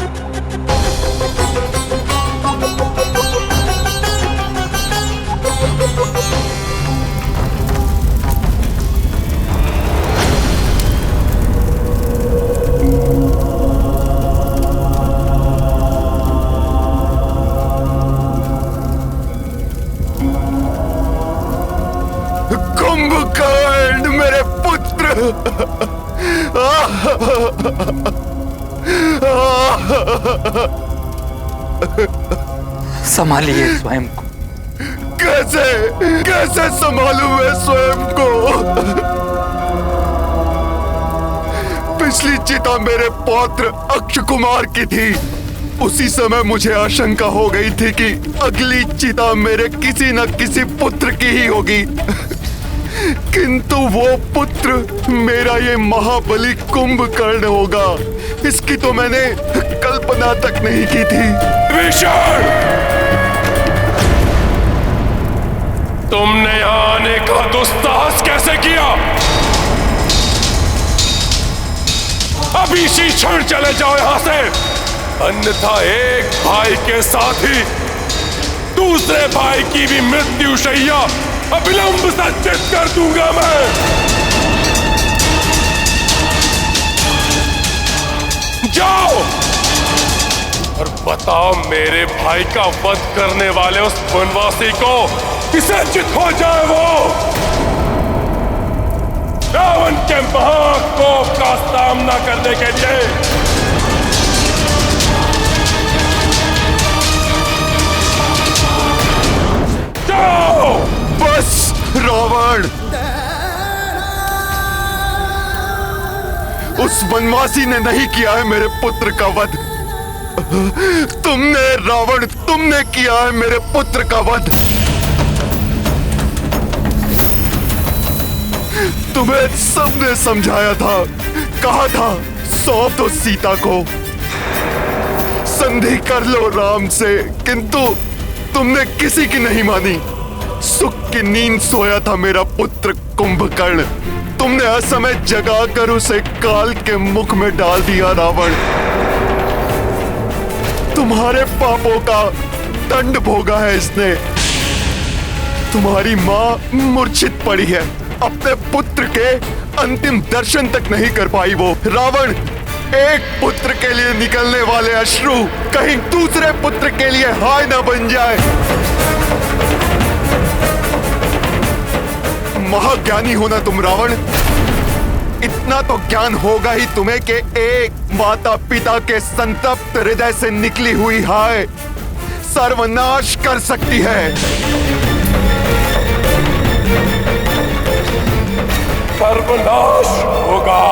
संभालिए स्वयं को। कैसे कैसे संभालूं मैं स्वयं को? पिछली चिता मेरे पौत्र अक्ष कुमार की थी। उसी समय मुझे आशंका हो गई थी कि अगली चिता मेरे किसी न किसी पुत्र की ही होगी, किंतु वो पुत्र मेरा ये महाबली कुंभकर्ण होगा, इसकी तो मैंने कल्पना तक नहीं की थी। विभीषण, तुमने यहाँ आने का दुस्साहस कैसे किया? अभी इसी क्षण चले जाओ यहाँ से, अन्यथा एक भाई के साथ ही दूसरे भाई की भी मृत्यु शैया अविलंब सज्जित कर दूंगा मैं। जाओ और बताओ मेरे भाई का वध करने वाले उस वनवासी को किसे चित हो जाए वो रावण के महाकोप का सामना करने के लिए। जाओ। बस रावण, उस वनवासी ने नहीं किया है मेरे पुत्र का वध। तुमने रावण, तुमने किया है मेरे पुत्र का वध। तुम्हें सबने समझाया था, कहा था सौंप दो सीता को, संधि कर लो राम से, किंतु तुमने किसी की नहीं मानी। सुख की नींद सोया था मेरा पुत्र कुंभकर्ण, तुमने असमय जगाकर उसे काल के मुख में डाल दिया रावण। तुम्हारे पापों का दंड भोगा है इसने। तुम्हारी मां मूर्छित पड़ी है, अपने पुत्र के अंतिम दर्शन तक नहीं कर पाई वो। रावण, एक पुत्र के लिए निकलने वाले अश्रु कहीं दूसरे पुत्र के लिए हाय न बन जाए। महाज्ञानी होना तुम रावण, इतना तो ज्ञान होगा ही तुम्हें कि एक माता पिता के संतप्त हृदय से निकली हुई हाय सर्वनाश कर सकती है। सर्वनाश होगा,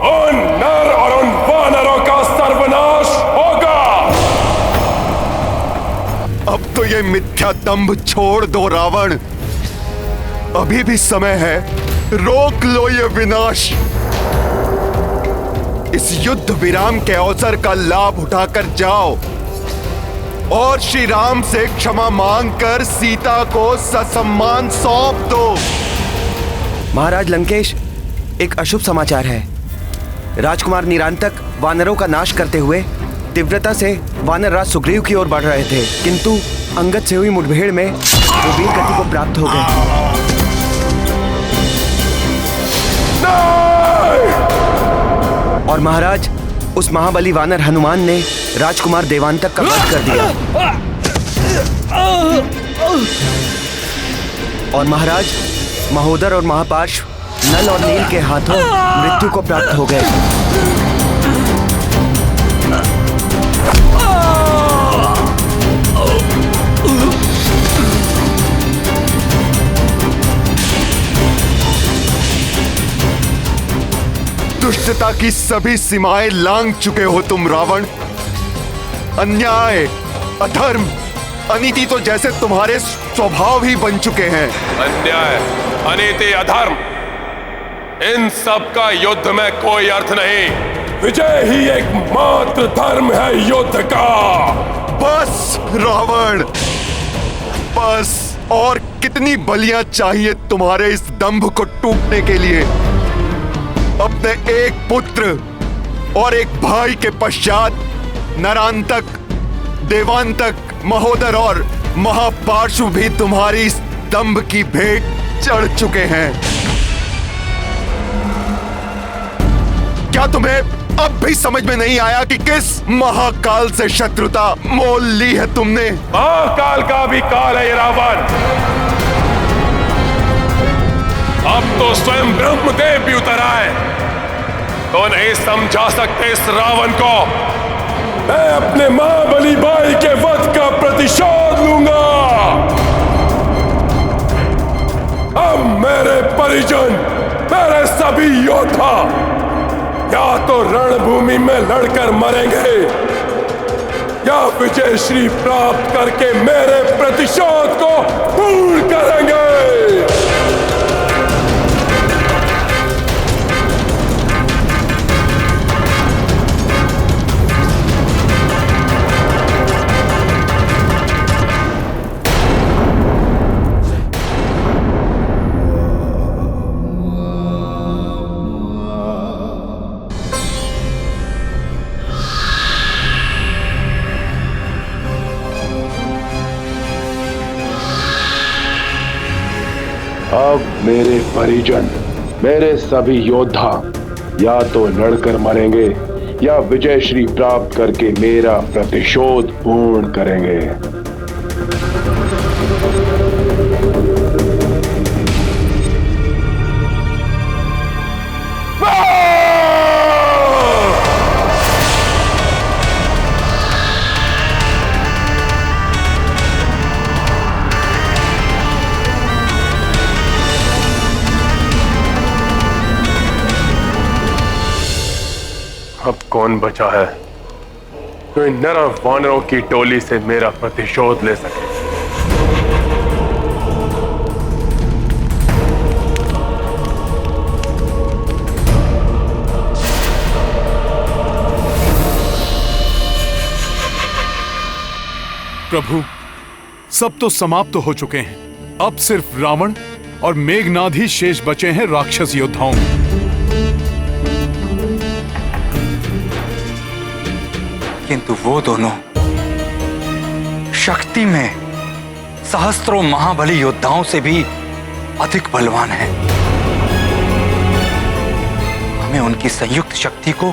उन नर और उन वानरों का सर्वनाश होगा। अब तो ये मिथ्या दंभ छोड़ दो रावण, अभी भी समय है, रोक लो ये विनाश। इस युद्ध विराम के अवसर का लाभ उठाकर जाओ और श्री राम से क्षमा मांगकर सीता को ससम्मान सौंप दो। महाराज लंकेश, एक अशुभ समाचार है। राजकुमार निरांतक वानरों का नाश करते हुए तीव्रता से वानर राज सुग्रीव की ओर बढ़ रहे थे, किंतु अंगद से हुई मुठभेड़ में वो वीर गति को प्राप्त हो गए। और महाराज, उस महाबली वानर हनुमान ने राजकुमार देवांतक का वध कर दिया। और महाराज, महोदर और महापार्श्व नल और नील के हाथों मृत्यु को प्राप्त हो गए। दुष्टता की सभी सीमाएं लांघ चुके हो तुम रावण। अन्याय, अधर्म, अनीति तो जैसे तुम्हारे स्वभाव ही बन चुके हैं। अन्याय, अनीति, अधर्म, इन सब का युद्ध में कोई अर्थ नहीं। विजय ही एकमात्र धर्म है युद्ध का। बस रावण, बस। और कितनी बलियां चाहिए तुम्हारे इस दंभ को टूटने के लिए? अपने एक पुत्र और एक भाई के पश्चात नरांतक, देवांतक, महोदर और महापार्श्व भी तुम्हारी इस दंभ की भेंट चढ़ चुके हैं। क्या तुम्हें अब भी समझ में नहीं आया कि किस महाकाल से शत्रुता मोल ली है तुमने? महाकाल का भी काल है रावण। अब तो स्वयं ब्रह्मदेव भी उतर आए तो नहीं समझा सकते इस रावण को। मैं अपने महाबली भाई के वध का प्रतिशोध लूंगा। अब मेरे परिजन, मेरे सभी योद्धा या तो रणभूमि में लड़कर मरेंगे या विजय श्री प्राप्त करके मेरे प्रतिशोध को पूर्ण करेंगे। अब मेरे परिजन, मेरे सभी योद्धा या तो लड़कर मरेंगे या विजय श्री प्राप्त करके मेरा प्रतिशोध पूर्ण करेंगे। अब कौन बचा है जो इन नर और वानरों की टोली से मेरा प्रतिशोध ले सके? प्रभु, सब तो समाप्त हो चुके हैं। अब सिर्फ रावण और मेघनाद ही शेष बचे हैं राक्षस योद्धाओं में। किंतु वो दोनों शक्ति में सहस्त्रों महाबली योद्धाओं से भी अधिक बलवान हैं। हमें उनकी संयुक्त शक्ति को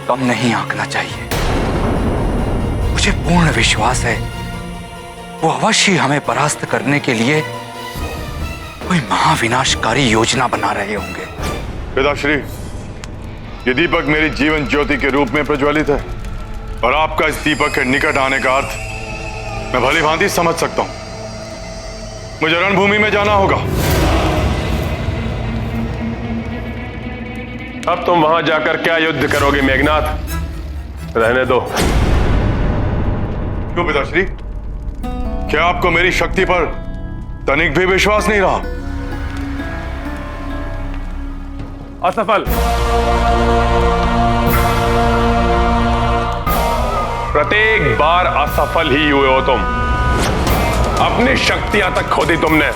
कम नहीं आंकना चाहिए। मुझे पूर्ण विश्वास है वो अवश्य हमें परास्त करने के लिए कोई महाविनाशकारी योजना बना रहे होंगे। पिताश्री, ये दीपक मेरी जीवन ज्योति के रूप में प्रज्वलित है और आपका इस दीपक के निकट आने का अर्थ मैं भली भांति समझ सकता हूं। मुझे रणभूमि में जाना होगा। अब तुम वहां जाकर क्या युद्ध करोगे मेघनाद? रहने दो। क्यों पिताश्री? क्या आपको मेरी शक्ति पर तनिक भी विश्वास नहीं रहा? असफल। प्रत्येक बार असफल ही हुए हो तुम। अपनी शक्तियां तक खोदी तुमने।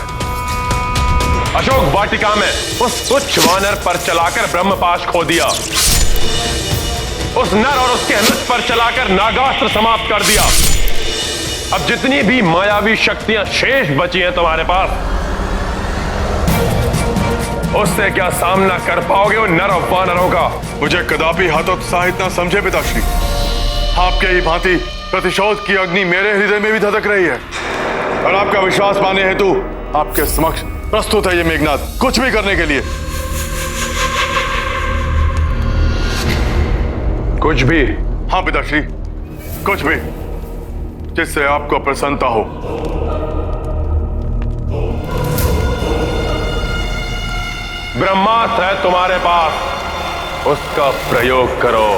अशोक वाटिका में उस तुच्छ वानर पर चलाकर ब्रह्मपाश खो दिया। उस नर और उसके अनुज पर चलाकर नागास्त्र समाप्त कर दिया। अब जितनी भी मायावी शक्तियां शेष बची हैं तुम्हारे पास, उससे क्या सामना कर पाओगे उन नर और वानरों का? मुझे कदापि हतोत्साहित न समझे पिताश्री। आपके ही भांति प्रतिशोध की अग्नि मेरे हृदय में भी धधक रही है और आपका विश्वास पाने हेतु आपके समक्ष प्रस्तुत है ये मेघनाद, कुछ भी करने के लिए। कुछ भी? हाँ पिताश्री, कुछ भी, जिससे आपको प्रसन्नता हो। ब्रह्मास्त्र है तुम्हारे पास, उसका प्रयोग करो।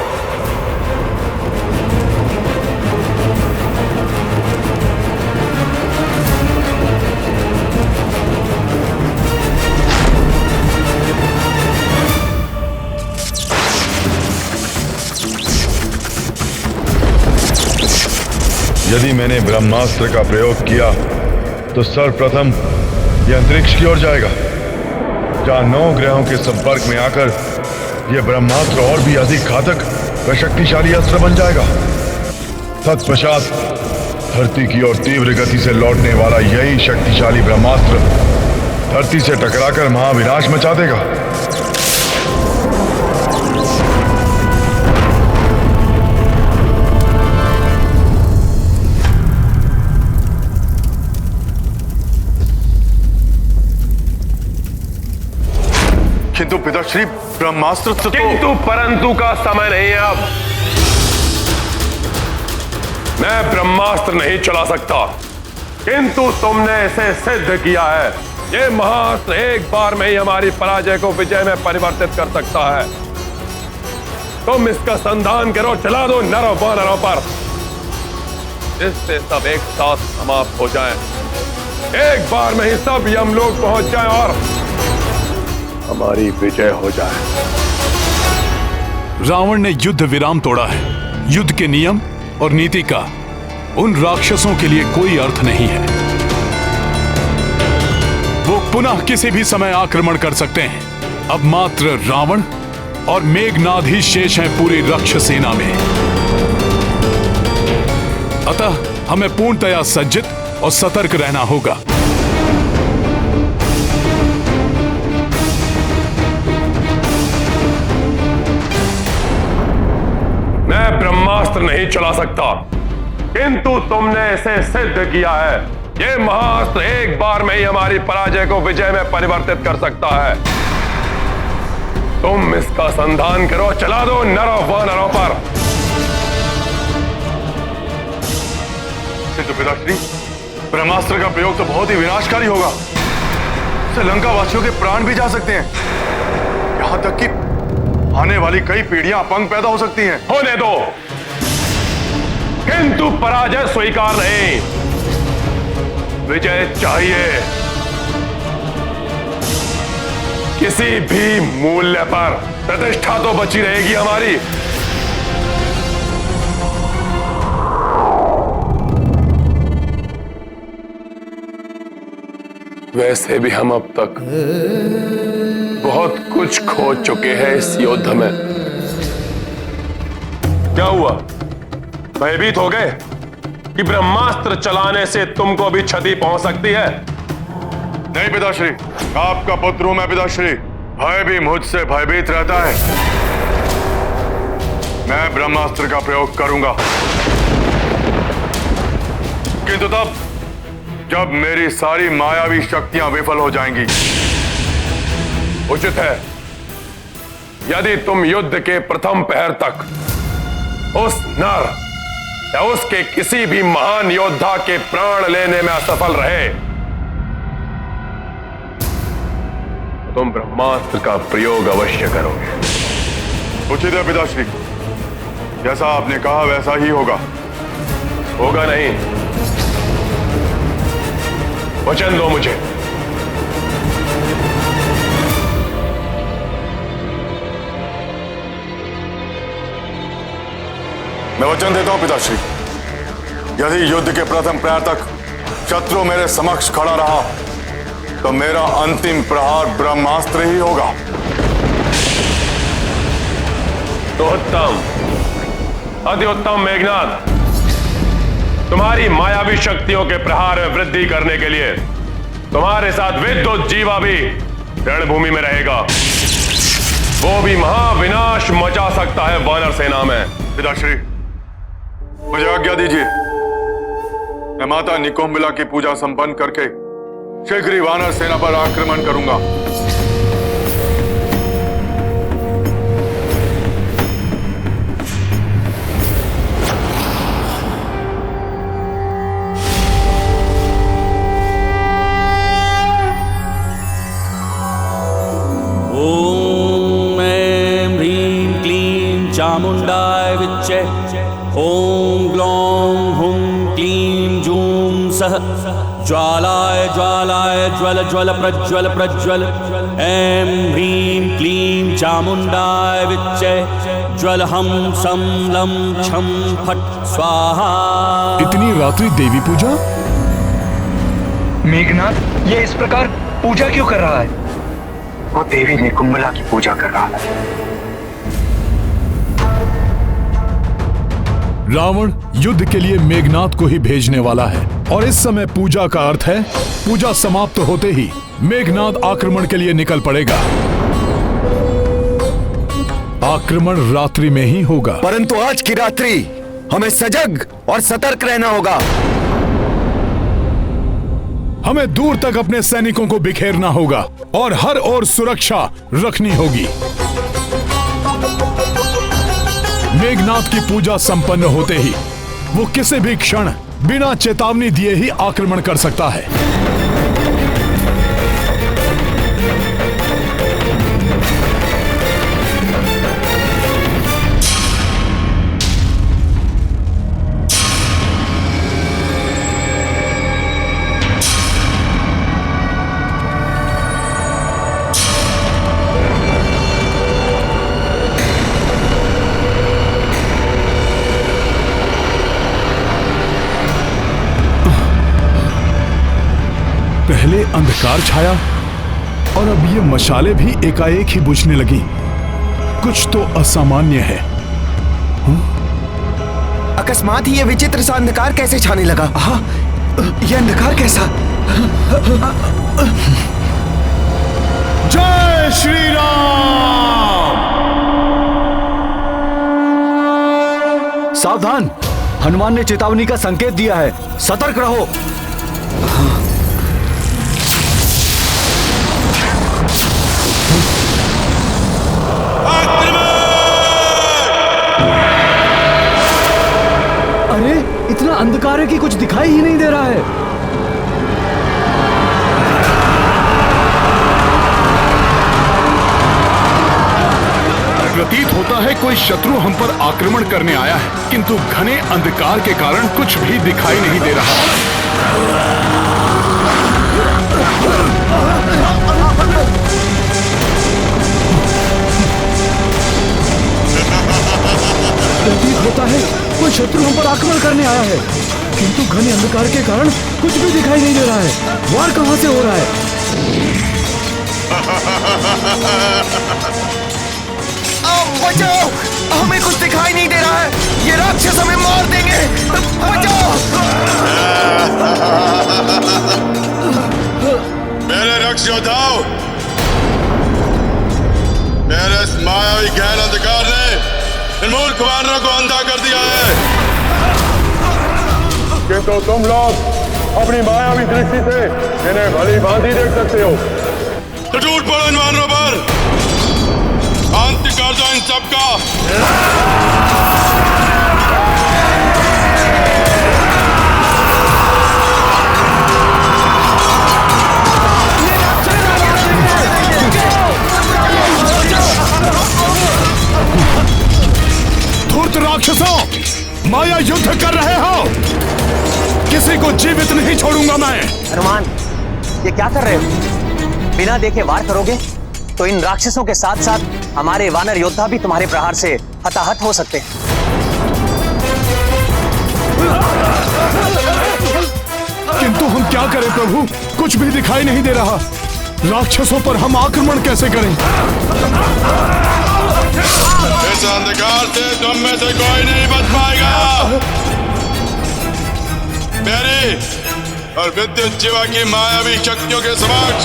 यदि मैंने ब्रह्मास्त्र का प्रयोग किया तो सर्वप्रथम यह अंतरिक्ष की ओर जाएगा, जहां 9 ग्रहों के संपर्क में आकर यह ब्रह्मास्त्र और भी अधिक घातक व शक्तिशाली अस्त्र बन जाएगा। तत्पश्चात धरती की ओर तीव्र गति से लौटने वाला यही शक्तिशाली ब्रह्मास्त्र धरती से टकराकर महाविनाश मचा देगा। किंतु पिता पिताश्री, ब्रह्मास्त्र तो किंतु परंतु का समय नहीं है अब। मैं ब्रह्मास्त्र नहीं चला सकता, किंतु तुमने इसे सिद्ध किया है। ये महाअस्त्र एक बार में ही हमारी पराजय को विजय में परिवर्तित कर सकता है। तुम इसका संधान करो, चला दो नरों वानरों पर, जिससे सब एक साथ समाप्त हो जाएं। एक बार में ही सब यमलोक पहुंच जाएं और हमारी विजय हो जाए। रावण ने युद्ध विराम तोड़ा है। युद्ध के नियम और नीति का उन राक्षसों के लिए कोई अर्थ नहीं है। वो पुनः किसी भी समय आक्रमण कर सकते हैं। अब मात्र रावण और मेघनाद ही शेष हैं पूरी राक्षस सेना में। अतः हमें पूर्णतया सज्जित और सतर्क रहना होगा। मैं ब्रह्मास्त्र नहीं चला सकता, किंतु तुमने इसे सिद्ध किया है। ये महाअस्त्र एक बार में ही हमारी पराजय को विजय में परिवर्तित कर सकता है। तुम इसका संधान करो, चला दो नरों वानरों पर। तो पिताश्री, ब्रह्मास्त्र का प्रयोग तो बहुत ही विनाशकारी होगा। इससे लंका वासियों के प्राण भी जा सकते हैं। यहां तक कि आने वाली कई पीढ़ियां अपंग पैदा हो सकती हैं। होने दो, किंतु पराजय स्वीकार नहीं, विजय चाहिए किसी भी मूल्य पर। प्रतिष्ठा तो बची रहेगी हमारी। वैसे भी हम अब तक बहुत कुछ खो चुके हैं इस युद्ध में। क्या हुआ, भयभीत हो गए कि ब्रह्मास्त्र चलाने से तुमको भी क्षति पहुंच सकती है? नहीं पिताश्री, आपका पुत्र हूं मैं पिताश्री। भय भी मुझसे भयभीत रहता है। मैं ब्रह्मास्त्र का प्रयोग करूंगा, किंतु तब जब मेरी सारी मायावी शक्तियां विफल हो जाएंगी। उचित है, यदि तुम युद्ध के प्रथम पहर तक उस नर या उसके किसी भी महान योद्धा के प्राण लेने में असफल रहे, तो तुम ब्रह्मास्त्र का प्रयोग अवश्य करोगे। उचित है पिताश्री, जैसा आपने कहा वैसा ही होगा। होगा नहीं, वचन दो मुझे। मैं वचन देता हूं पिताश्री, यदि युद्ध के प्रथम प्रहर तक शत्रु मेरे समक्ष खड़ा रहा तो मेरा अंतिम प्रहार ब्रह्मास्त्र ही होगा। तो उत्तम, अति उत्तम मेघनाद। तुम्हारी मायावी शक्तियों के प्रहार में वृद्धि करने के लिए तुम्हारे साथ विद्युत जीवा भी रणभूमि में रहेगा। वो भी महाविनाश मचा सकता है वानर सेना में। पिताश्री, मुझे आज्ञा दीजिए। मैं माता निकोम्बिला की पूजा संपन्न करके शीघ्र ही वानर सेना पर आक्रमण करूंगा। ओम ऐं ह्रीं क्लीं चामुंडाय विच्चे। ओम ग्लौं हुं क्लीं जूं सः ज्वालाय ज्वालाय ज्वल ज्वल प्रज्वल प्रज्वल। ऐं ह्रीं क्लीं चामुंडाय विच्चे। ज्वल हम सं लं छं फट् स्वाहा। इतनी रात्रि देवी पूजा? मेघनाद, ये इस प्रकार पूजा क्यों कर रहा है? वो देवी निकुंभला की पूजा कर रहा है। रावण युद्ध के लिए मेघनाद को ही भेजने वाला है और इस समय पूजा का अर्थ है पूजा समाप्त होते ही मेघनाद आक्रमण के लिए निकल पड़ेगा। आक्रमण रात्रि में ही होगा, परंतु आज की रात्रि हमें सजग और सतर्क रहना होगा। हमें दूर तक अपने सैनिकों को बिखेरना होगा और हर ओर सुरक्षा रखनी होगी। मेघनाथ की पूजा संपन्न होते ही वो किसी भी क्षण बिना चेतावनी दिए ही आक्रमण कर सकता है। पहले अंधकार छाया और अब ये मशाले भी एकाएक ही बुझने लगी। कुछ तो असामान्य है। अकस्मात ही ये विचित्र सा अंधकार कैसे छाने लगा? हाँ, ये अंधकार कैसा? जय श्री राम। सावधान, हनुमान ने चेतावनी का संकेत दिया है, सतर्क रहो। अरे इतना अंधकार है कि कुछ दिखाई ही नहीं दे रहा है। प्रतीत होता है कोई शत्रु हम पर आक्रमण करने आया है, किंतु घने अंधकार के कारण कुछ भी दिखाई नहीं दे रहा। प्रतीत होता है कोई शत्रु हम पर आक्रमण करने आया है, किंतु घने अंधकार के कारण कुछ भी दिखाई नहीं दे रहा है। वार कहां से हो रहा है? बचाओ, हमें कुछ दिखाई नहीं दे रहा है। ये राक्षस हमें मार देंगे। बचाओ। मेरे रक्ष योद्धाओ, मेरे इस मायावी गहन अंधकार ने इन मूर्ख वानरों को अंधा कर दिया है, किंतु तुम लोग अपनी मायावी दृष्टि से इन्हें भली भांति देख सकते हो। तो टूट पड़ो इन वानरों पर, अंत कर दो इन सबका। धूर्त राक्षसों, माया युद्ध कर रहे हो, किसी को जीवित नहीं छोड़ूंगा मैं। हनुमान, ये क्या कर रहे हो? बिना देखे वार करोगे तो इन राक्षसों के साथ साथ हमारे वानर योद्धा भी तुम्हारे प्रहार से हताहत हो सकते हैं। किंतु हम क्या करें प्रभु, कुछ भी दिखाई नहीं दे रहा। राक्षसों पर हम आक्रमण कैसे करें? इस अंधकार से तुम में से कोई नहीं बच पाएगा। मेरी और विद्युत जीवा की मायावी शक्तियों के समक्ष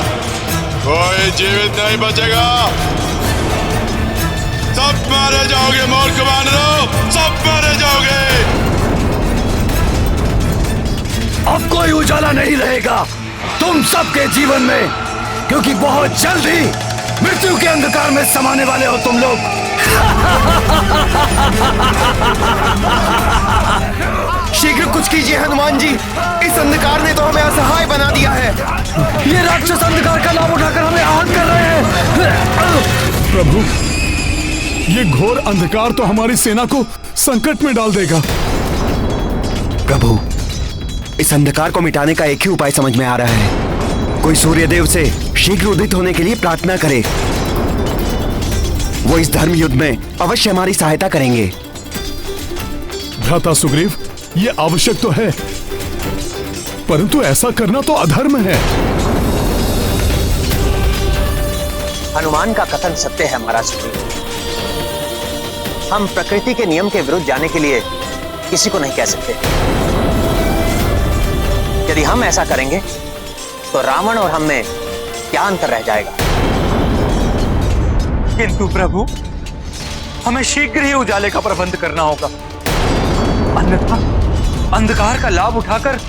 कोई जीवित नहीं बचेगा। सब मारे जाओगे मूर्ख वानरों, सब मारे जाओगे। अब कोई उजाला नहीं रहेगा तुम सबके जीवन में, क्योंकि बहुत जल्द ही मृत्यु के अंधकार में समाने वाले हो तुम लोग। शीघ्र कुछ कीजिए हनुमान जी, इस अंधकार ने तो हमें असहाय बना दिया है। ये राक्षस अंधकार का लाभ उठाकर हमें आहत कर रहे हैं। प्रभु, ये घोर अंधकार तो हमारी सेना को संकट में डाल देगा। प्रभु, इस अंधकार को मिटाने का एक ही उपाय समझ में आ रहा है। कोई सूर्यदेव से शीघ्र उदित होने के लिए प्रार्थना करे। वो इस धर्म युद्ध में अवश्य हमारी सहायता करेंगे। भ्राता सुग्रीव, ये आवश्यक तो है, परंतु ऐसा करना तो अधर्म है। हनुमान का कथन सत्य है महाराज सुग्रीव। हम प्रकृति के नियम के विरुद्ध जाने के लिए किसी को नहीं कह सकते। यदि हम ऐसा करेंगे तो रावण और हम में क्या अंतर रह जाएगा? किंतु प्रभु, हमें शीघ्र ही उजाले का प्रबंध करना होगा, अन्यथा अंधकार का लाभ उठाकर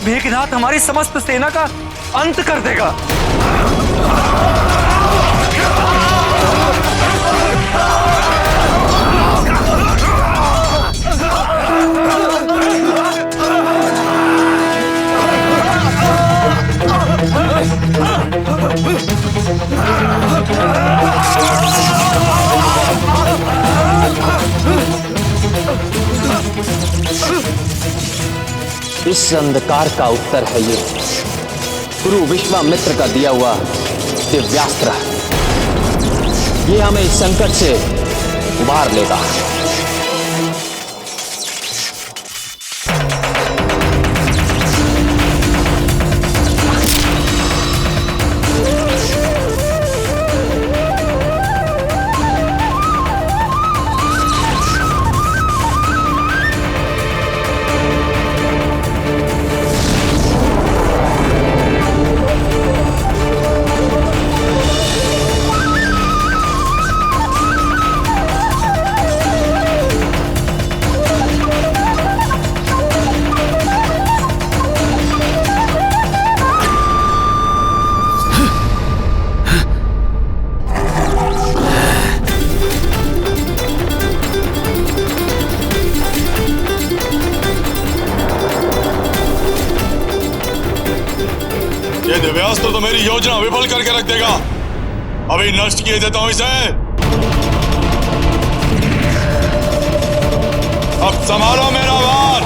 मेघनाथ हमारी समस्त सेना का अंत कर देगा। इस अंधकार का उत्तर है ये गुरु विश्वामित्र का दिया हुआ दिव्यास्त्र। ये हमें इस संकट से उबार लेगा। ये दिव्यास्त्र तो मेरी योजना विफल करके रख देगा। अभी नष्ट किए देता हूं इसे। अब संभालो मेरा वार।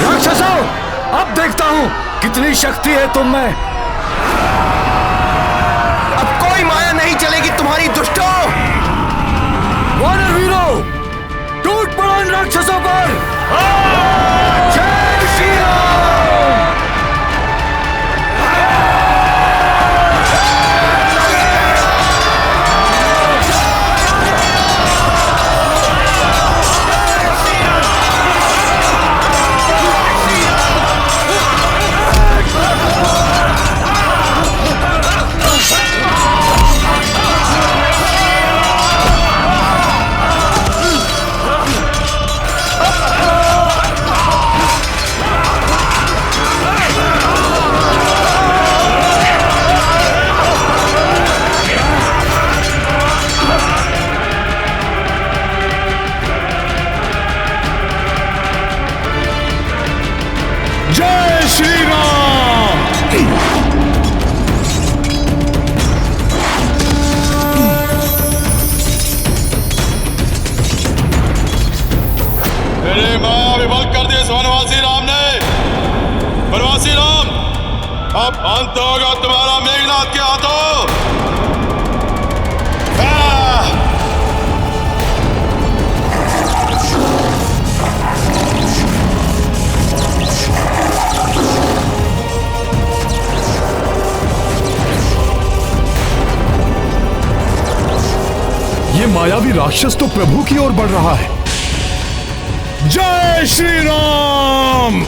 राक्षसों, अब देखता हूं कितनी शक्ति है तुम में। अब कोई माया नहीं चलेगी तुम्हारी दुष्टों। वानर वीरों, टूट पड़ो इन राक्षसों पर। जय श्री राम। जय श्री राम। मेरे माया विफल कर दिए वनवासी राम ने। वनवासी राम, अब अंत होगा तुम्हारा मेघनाथ के हाथों। ये मायावी राक्षस तो प्रभु की ओर बढ़ रहा है। जय श्री राम।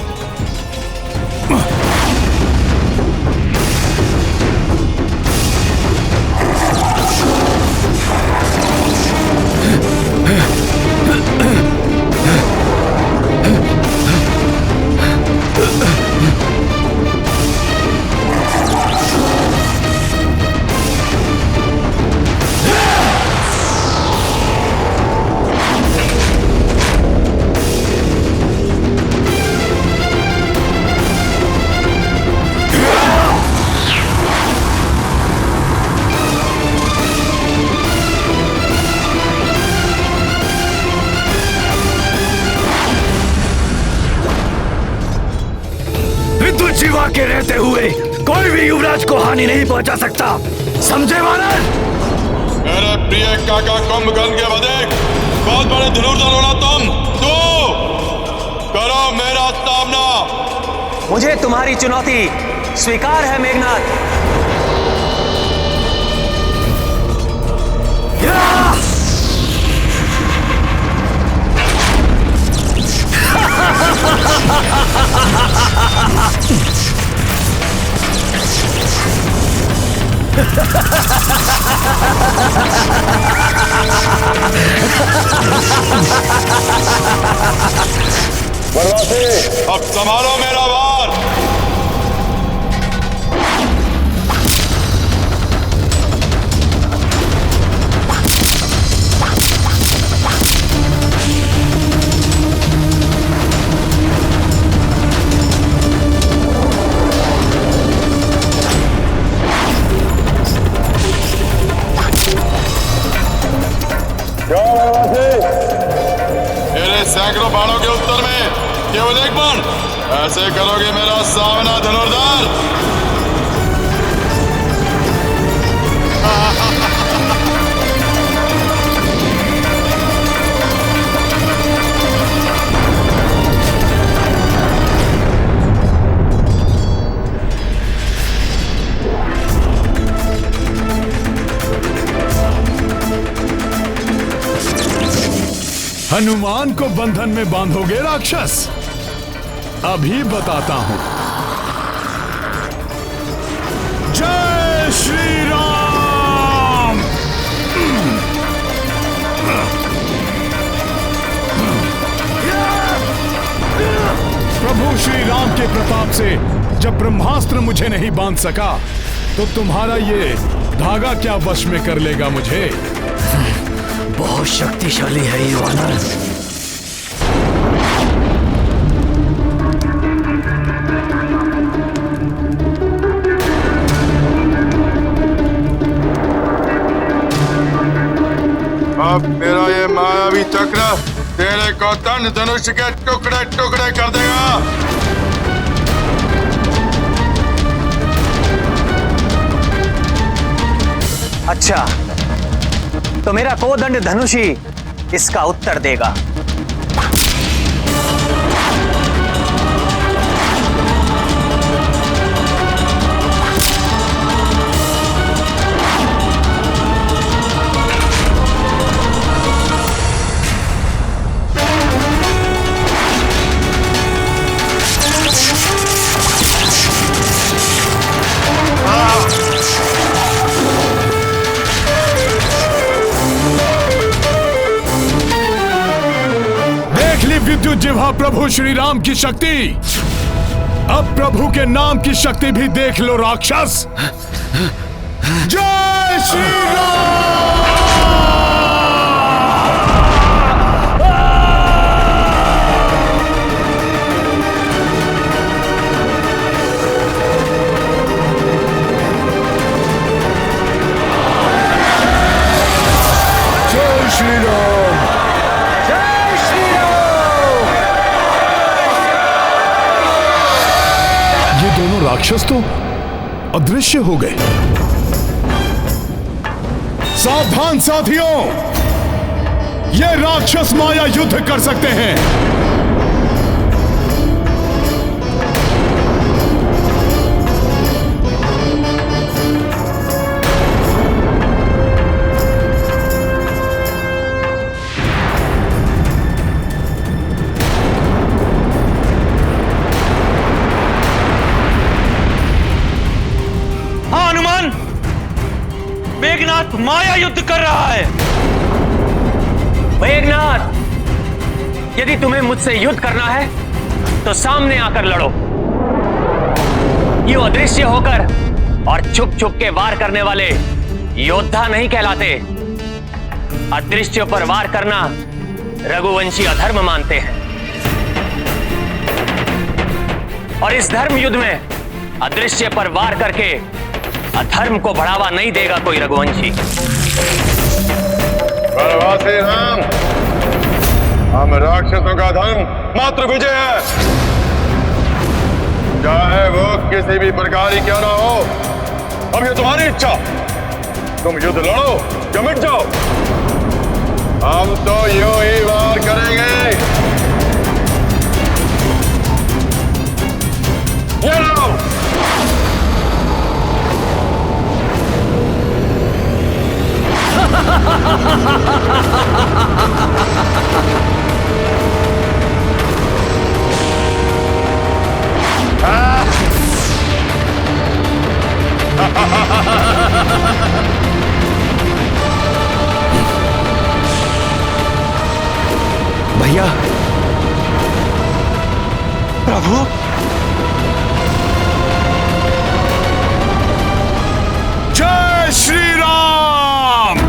जीवा के रहते हुए कोई भी युवराज को हानि नहीं पहुंचा सकता, समझे वानर? मेरे प्रिय काका कुंभकर्ण के वधे बहुत बड़े धनुर्धर हो ना तुम। तो करो मेरा सामना। मुझे तुम्हारी चुनौती स्वीकार है मेघनाथ। संभालो मेरा वार। मेरे सैकड़ों बाणों के उत्तर में केवल एक बाण, ऐसे करोगे मेरा सामना धनुर्धर? हनुमान को बंधन में बांधोगे राक्षस? अभी बताता हूं। जय श्री राम। प्रभु श्री राम के प्रताप से जब ब्रह्मास्त्र मुझे नहीं बांध सका, तो तुम्हारा ये धागा क्या वश में कर लेगा मुझे? बहुत शक्तिशाली है ये वानर। अब मेरा ये मायावी चक्र तेरे को तन धनुष के टुकड़े टुकड़े कर देगा। अच्छा, तो मेरा कोदंड धनुष ही इसका उत्तर देगा। विद्युत जिह्वा प्रभु श्री राम की शक्ति। अब प्रभु के नाम की शक्ति भी देख लो राक्षस। जय श्री राम। जय श्री राम। दोनों राक्षस तो अदृश्य हो गए। सावधान साथियों, ये राक्षस माया युद्ध कर सकते हैं। मेघनाथ माया युद्ध कर रहा है। मेघनाथ, यदि तुम्हें मुझसे युद्ध करना है तो सामने आकर लड़ो। यूं अदृश्य होकर और छुप छुप के वार करने वाले योद्धा नहीं कहलाते। अदृश्य पर वार करना रघुवंशी अधर्म मानते हैं, और इस धर्म युद्ध में अदृश्य पर वार करके अधर्म को बढ़ावा नहीं देगा कोई रघुवंशी। वनवासी राम, हम राक्षसों का धर्म मात्र विजय है, चाहे वो किसी भी प्रकार ही क्यों ना हो। अब ये तुम्हारी इच्छा, तुम युद्ध लड़ो या मिट जाओ। हम तो यूं ही वार करेंगे। ये लो। प्रभु। जय श्री राम।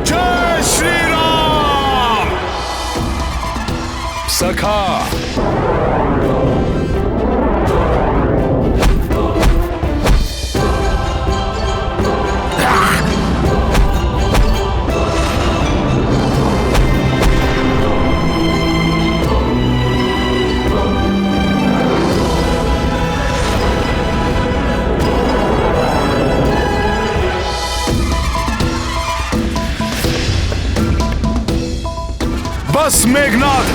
जय श्री राम। सखा, बस मेघनाथ,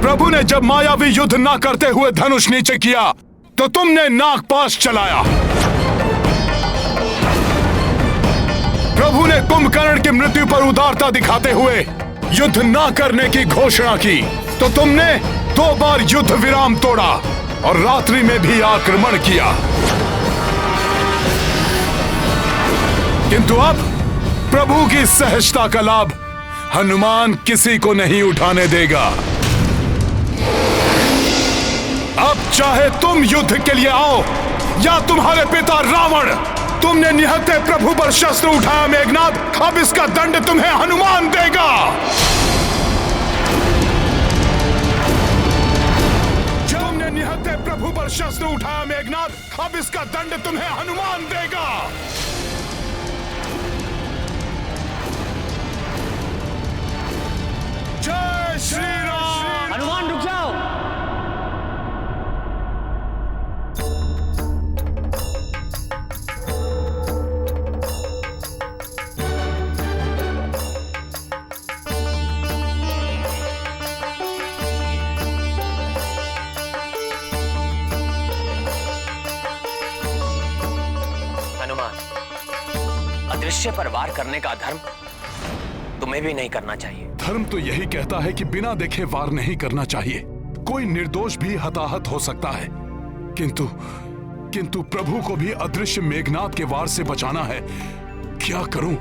प्रभु ने जब मायावी युद्ध ना करते हुए धनुष नीचे किया तो तुमने नागपाश चलाया। प्रभु ने कुंभकर्ण की मृत्यु पर उदारता दिखाते हुए युद्ध ना करने की घोषणा की तो तुमने 2 बार युद्ध विराम तोड़ा और रात्रि में भी आक्रमण किया। किंतु अब प्रभु की सहजता का लाभ हनुमान किसी को नहीं उठाने देगा। अब चाहे तुम युद्ध के लिए आओ या तुम्हारे पिता रावण, तुमने निहत्थे प्रभु पर शस्त्र उठाया मेघनाथ, अब इसका दंड तुम्हें हनुमान देगा। तुमने निहत्थे प्रभु पर शस्त्र उठाया मेघनाथ, अब इसका दंड तुम्हें हनुमान देगा। जय श्री राम। हनुमान रुक जाओ। हनुमान, अदृश्य पर वार करने का धर्म तुम्हें भी नहीं करना चाहिए। धर्म तो यही कहता है कि बिना देखे वार नहीं करना चाहिए। कोई निर्दोष भी हताहत हो सकता है, किंतु प्रभु को भी अदृश्य मेघनाथ के वार से बचाना है। क्या करूं?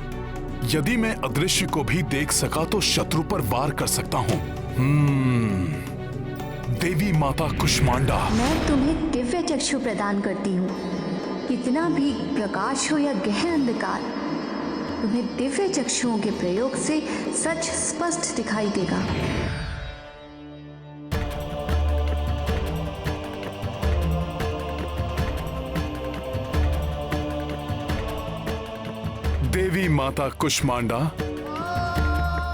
यदि मैं अदृश्य को भी देख सका तो शत्रु पर वार कर सकता हूं। देवी माता कुष्मांडा, मैं तुम्हें दिव्य चक्षु प्रदान करती हूँ। कितना भी प्रकाश हो या गहन अंधकार, तुम्हें दिव्य चक्षुओं के प्रयोग से सच स्पष्ट दिखाई देगा। देवी माता कुष्मांडा,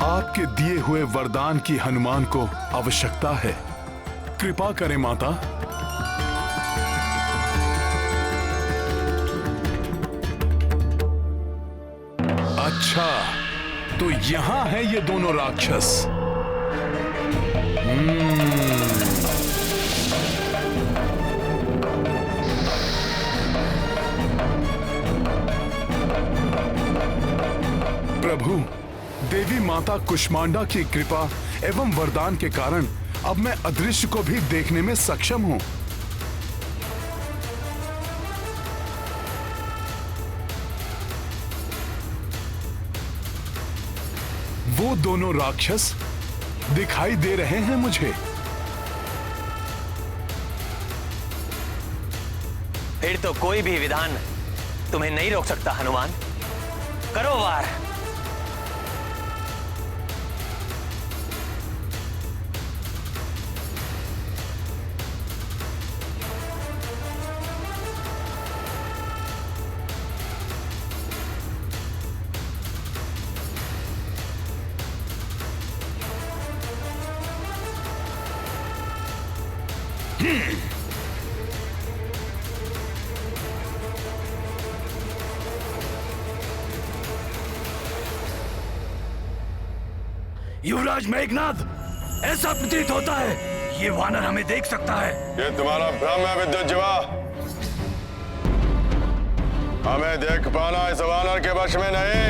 आपके दिए हुए वरदान की हनुमान को आवश्यकता है। कृपा करें माता। अच्छा, तो यहां है ये दोनों राक्षस। प्रभु, देवी माता कुष्मांडा की कृपा एवं वरदान के कारण अब मैं अदृश्य को भी देखने में सक्षम हूं। वो दोनों राक्षस दिखाई दे रहे हैं मुझे। फिर तो कोई भी विधान तुम्हें नहीं रोक सकता हनुमान। करो वार। युवराज मेघनाथ, ऐसा प्रतीत होता है ये वानर हमें देख सकता है। ये तुम्हारा भ्रम है विद्युत जीवा। हमें देख पाना इस वानर के वश में नहीं।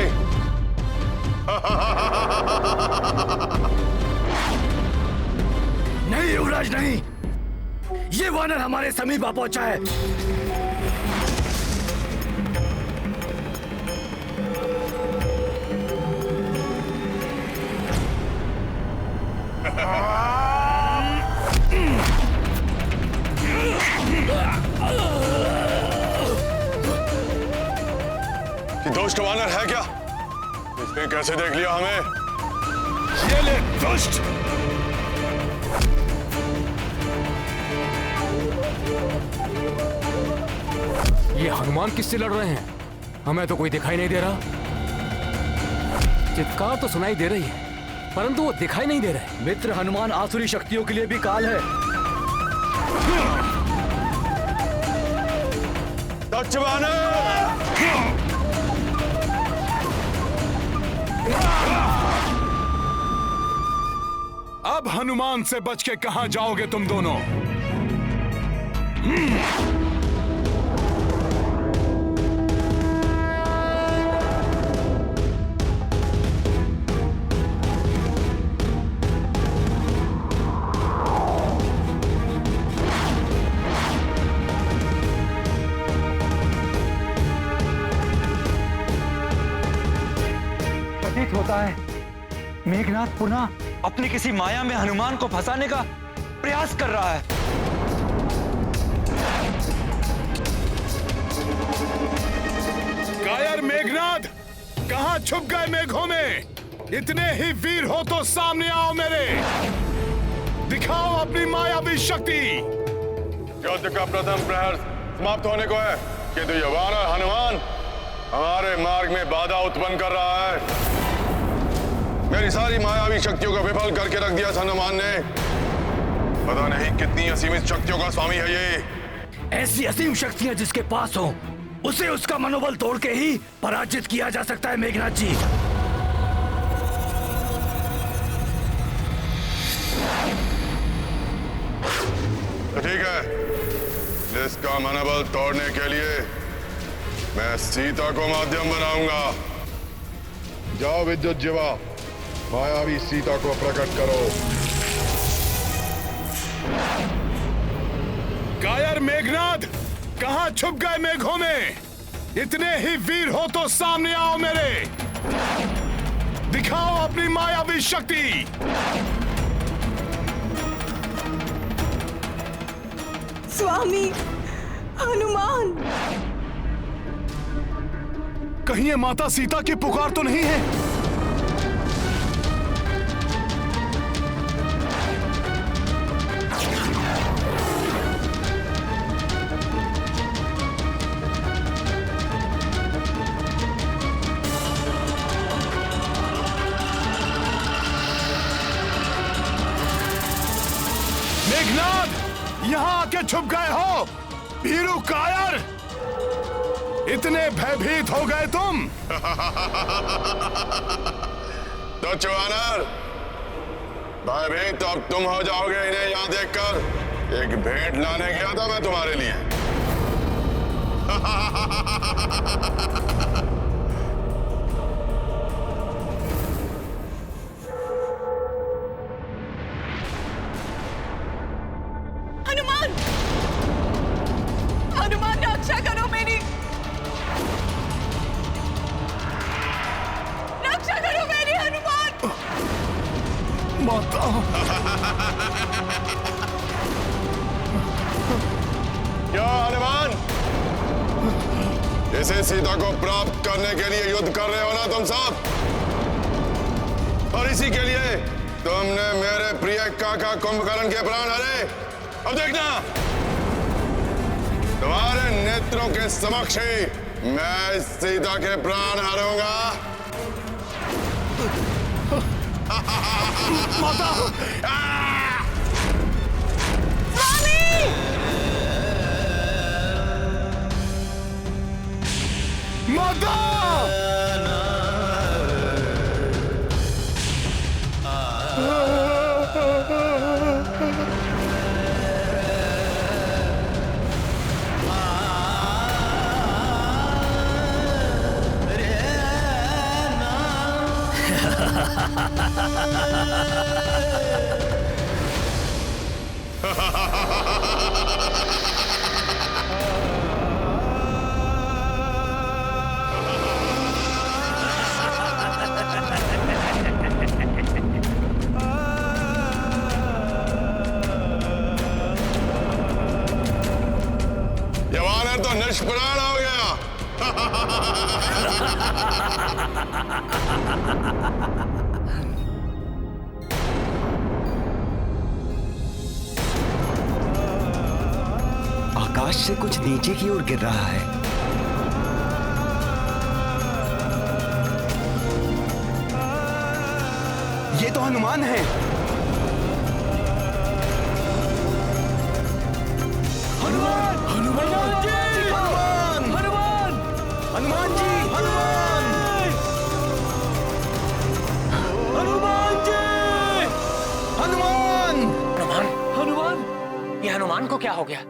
नहीं युवराज नहीं, ये वानर हमारे समीप आ पहुंचा है। कि दुष्ट वानर है क्या? इसने कैसे देख लिया हमें? ये ले दुष्ट! ये हनुमान किससे लड़ रहे हैं? हमें तो कोई दिखाई नहीं दे रहा। चित्कार तो सुनाई दे रही है, परंतु वो दिखाई नहीं दे रहे। मित्र हनुमान आसुरी शक्तियों के लिए भी काल है। दक्ष वानर! अब हनुमान से बच के कहां जाओगे तुम दोनों? प्रतीत होता है मेघनाथ पुनः अपनी किसी माया में हनुमान को फंसाने का प्रयास कर रहा है। कायर मेघनाथ, कहां छुप गए मेघों में? इतने ही वीर हो तो सामने आओ मेरे, दिखाओ अपनी मायावी शक्ति। युद्ध का प्रथम प्रहर समाप्त होने को है, किंतु ये वानर हनुमान हमारे मार्ग में बाधा उत्पन्न कर रहा है। मेरी सारी मायावी शक्तियों को विफल करके रख दिया हनुमान ने। पता नहीं कितनी असीमित शक्तियों का स्वामी है ये। ऐसी असीम शक्तियां जिसके पास हो, उसे उसका मनोबल तोड़ के ही पराजित किया जा सकता है मेघनाथ जी। तो ठीक है, जिसका मनोबल तोड़ने के लिए मैं सीता को माध्यम बनाऊंगा। जाओ विद्युत जीवा, मायावी सीता को प्रकट करो। कायर मेघनाथ, कहां छुप गए मेघों में? इतने ही वीर हो तो सामने आओ मेरे, दिखाओ अपनी मायावी शक्ति। स्वामी हनुमान, कहीं ये माता सीता की पुकार तो नहीं है? मेघनाथ, यहां आके छुप गए हो? भीरू कायर, इतने भयभीत हो गए तुम? तो वानर, भयभीत तो अब तुम हो जाओगे इन्हें यहां देखकर। एक भेंट लाने गया था मैं तुम्हारे लिए। हनुमान, हनुमान रक्षा करो मेरी, रक्षा करो मेरी हनुमान। माता, क्या हनुमान, इसे सीता को प्राप्त करने के लिए युद्ध कर रहे हो ना तुम सब? और इसी के लिए तुमने मेरे प्रिय काका कुंभकर्ण के प्राण हरे। अब देखना, तुम्हारे नेत्रों के समक्ष ही मैं सीता के प्राण हरूंगा। माता! माता! ये वानर तो निष्प्राण हो गया। आकाश से कुछ नीचे की ओर गिर रहा है। ये तो हनुमान है। हनुमान, हनुमान जी, हनुमान, हनुमान, हनुमान जी, हनुमान, हनुमान जी, हनुमान, हनुमान, हनुमान, ये हनुमान को क्या हो गया?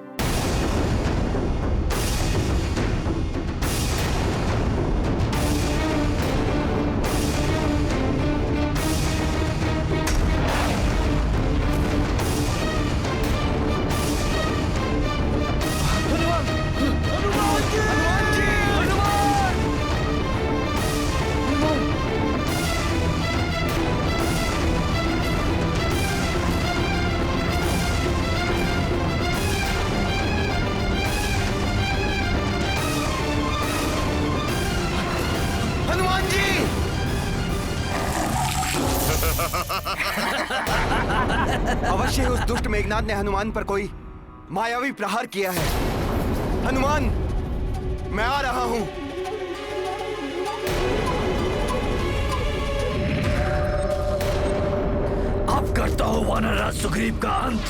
अवश्य उस दुष्ट मेघनाद ने हनुमान पर कोई मायावी प्रहार किया है। हनुमान, मैं आ रहा हूं। अब करता हूं वानरराज सुग्रीव का अंत।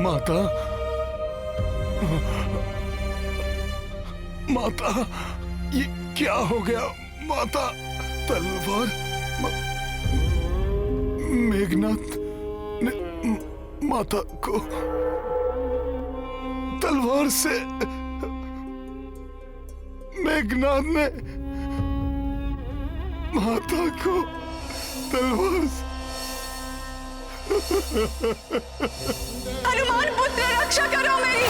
माता, माता, ये क्या हो गया माता? तलवार मेघनाद ने माता को तलवार से, मेघनाद ने माता को तलवार से। हनुमान पुत्र, रक्षा करो मेरी।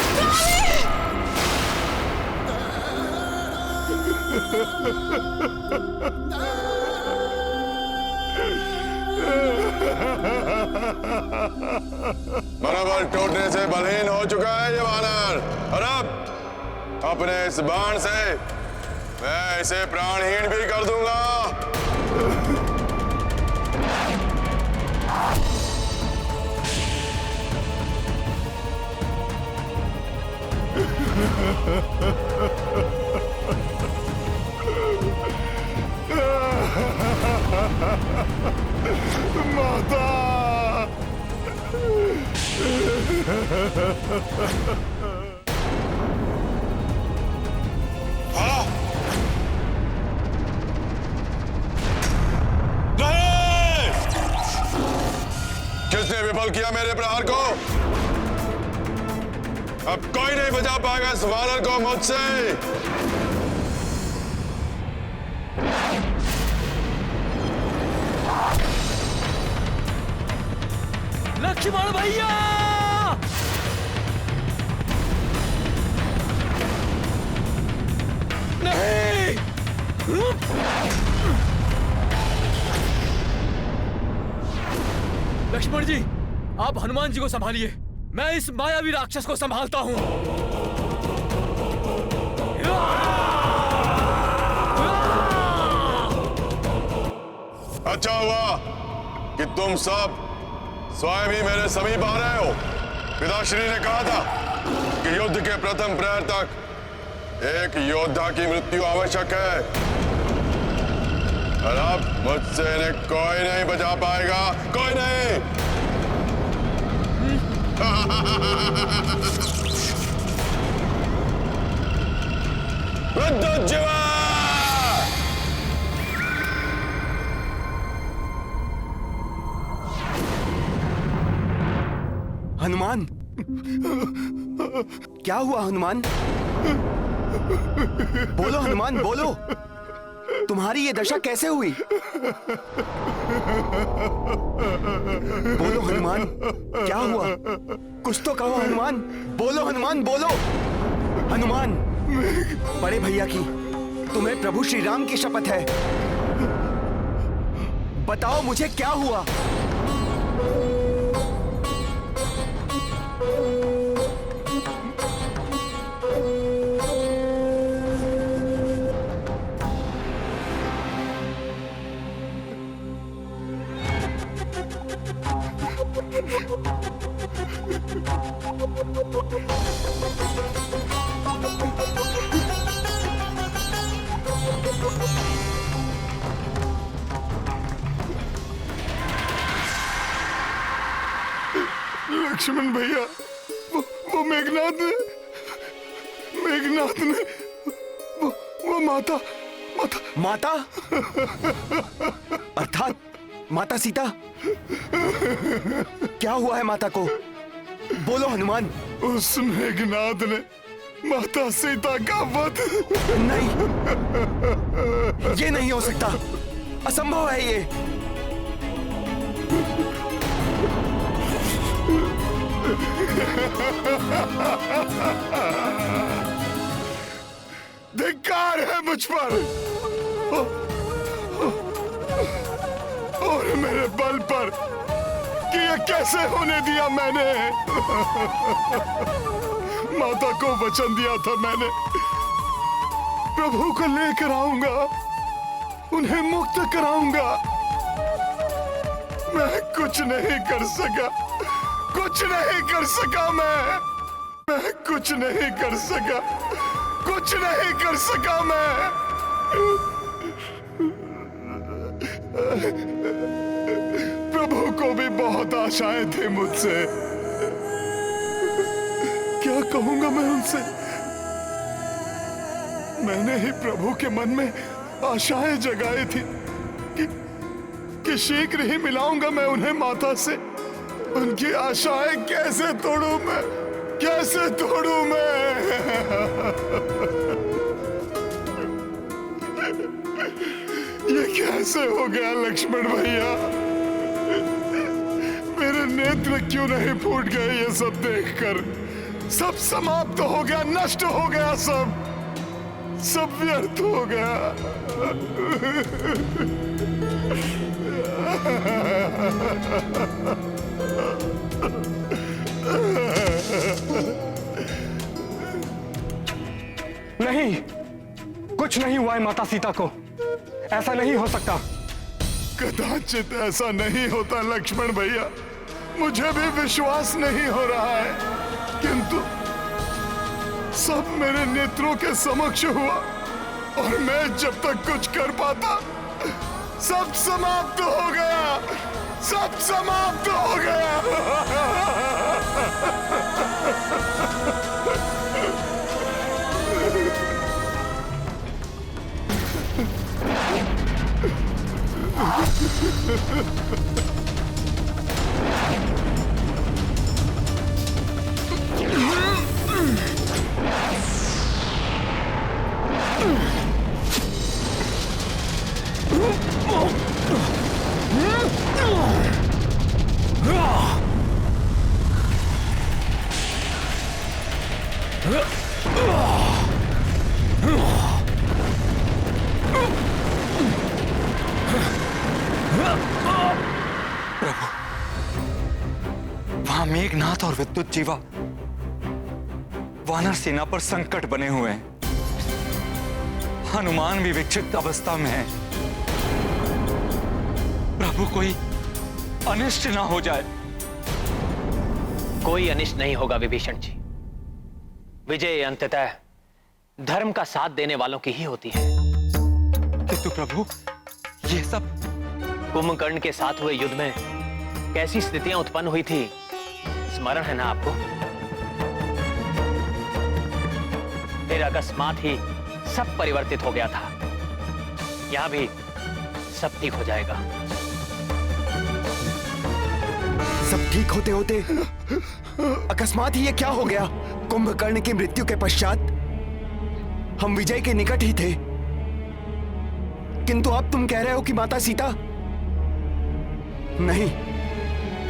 बराबर टूटने से बलहीन हो चुका है ये वानर, और अब अपने इस बाण से मैं इसे प्राणहीन भी कर दूंगा। माता, हाँ? नहीं! किसने विफल किया मेरे प्रहार को? अब कोई नहीं बचा पाएगा इस वानर को मुझसे। लक्ष्मण भैया! नहीं! लक्ष्मण जी, आप हनुमान जी को संभालिए, मैं इस मायावी राक्षस को संभालता हूं। अच्छा हुआ कि तुम सब स्वयं ही मेरे समीप आ रहे हो। पिताश्री ने कहा था कि युद्ध के प्रथम प्रहर तक एक योद्धा की मृत्यु आवश्यक है, और अब मुझसे इन्हें कोई नहीं बचा पाएगा, कोई नहीं। विद्युत जीवा! हनुमान, क्या हुआ हनुमान? बोलो हनुमान, बोलो। तुम्हारी ये दशा कैसे हुई? बोलो हनुमान, क्या हुआ? कुछ तो कहो हनुमान। बोलो हनुमान, बोलो। हनुमान, बड़े भैया की, तुम्हें प्रभु श्री राम की शपथ है, बताओ मुझे क्या हुआ? लक्ष्मण भैया, वो मेघनाथ ने वो माता अर्थात माता सीता? क्या हुआ है माता को? बोलो हनुमान। उस मेघनाथ ने माता सीता का वध। नहीं, ये नहीं हो सकता, असंभव है ये। धिक्कार है मुझ पर और मेरे बल पर कि ये कैसे होने दिया मैंने। माता को वचन दिया था मैंने, प्रभु को लेकर आऊंगा, उन्हें मुक्त कराऊंगा। मैं कुछ नहीं कर सका, कुछ नहीं कर सका। मैं कुछ नहीं कर सका, कुछ नहीं कर सका मैं। प्रभु को भी बहुत आशाएं थी मुझसे, क्या कहूंगा मैं उनसे। मैंने ही प्रभु के मन में आशाएं जगाई थी कि शीघ्र ही मिलाऊंगा मैं उन्हें माता से। उनकी आशाएं कैसे तोड़ूं मैं, कैसे तोड़ूं मैं। ये कैसे हो गया लक्ष्मण भैया? मेरे नेत्र क्यों नहीं फूट गए ये सब देखकर? सब समाप्त हो गया, नष्ट हो गया, सब व्यर्थ हो गया। नहीं, कुछ नहीं हुआ है माता सीता को, ऐसा नहीं हो सकता। कदाचित ऐसा नहीं होता लक्ष्मण भैया, मुझे भी विश्वास नहीं हो रहा है, किंतु सब मेरे नेत्रों के समक्ष हुआ और मैं जब तक कुछ कर पाता सब समाप्त हो गया, सब समाप्त हो गया। वहां मेघनाथ और विद्युत जीवा वानर सेना पर संकट बने हुए हैं। हनुमान भी विक्षिप्त अवस्था में है। प्रभु कोई अनिष्ट ना हो जाए। कोई अनिष्ट नहीं होगा विभीषण जी। विजय अंततः धर्म का साथ देने वालों की ही होती है। किंतु प्रभु ये सब कुंभकर्ण के साथ हुए युद्ध में कैसी स्थितियां उत्पन्न हुई थी, स्मरण है ना आपको? फिर अकस्मात ही सब परिवर्तित हो गया था। यहां भी सब ठीक हो जाएगा। सब ठीक होते होते अकस्मात ही ये क्या हो गया? कुंभकर्ण की मृत्यु के पश्चात हम विजय के निकट ही थे, किंतु अब तुम कह रहे हो कि माता सीता। नहीं,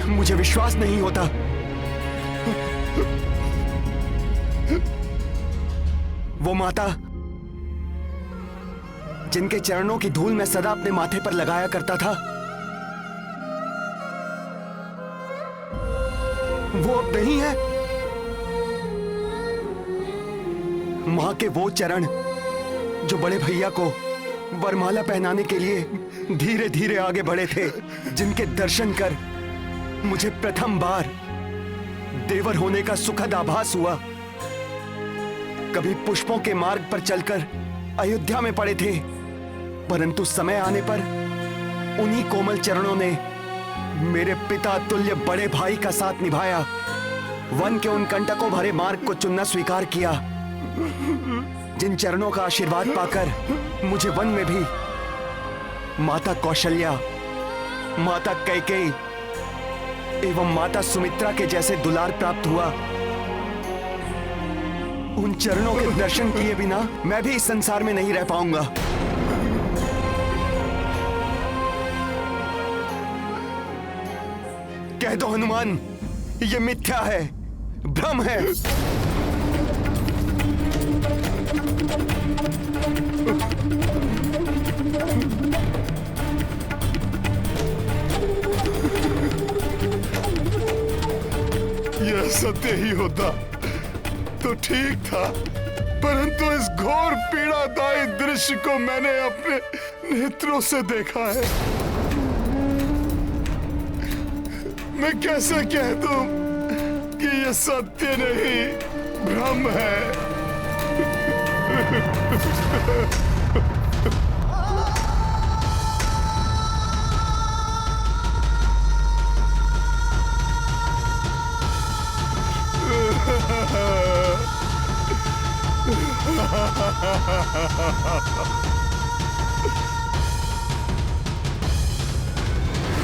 मुझे विश्वास नहीं होता। वो माता जिनके चरणों की धूल मैं सदा अपने माथे पर लगाया करता था, वो अब नहीं है। मां के वो चरण जो बड़े भैया को वरमाला पहनाने के लिए धीरे धीरे आगे बढ़े थे, जिनके दर्शन कर मुझे प्रथम बार देवर होने का सुखद आभास हुआ। कभी पुष्पों के मार्ग पर चलकर अयोध्या में पड़े थे, परंतु समय आने पर उन्हीं कोमल चरणों ने मेरे पिता तुल्य बड़े भाई का साथ निभाया। वन के उन कंटकों भरे मार्ग को चुनना स्वीकार किया, जिन चरणों का आशीर्वाद पाकर मुझे वन में भी माता कौशल्या, माता कैकेयी एवं माता सुमित्रा के जैसे दुलार प्राप्त हुआ। उन चरणों के दर्शन किए बिना मैं भी इस संसार में नहीं रह पाऊंगा। कह दो हनुमान, ये मिथ्या है, भ्रम है। यह सत्य ही होता तो ठीक था, परंतु इस घोर पीड़ादायी दृश्य को मैंने अपने नेत्रों से देखा है। मैं कैसे कह दूं कि यह सत्य नहीं, भ्रम है।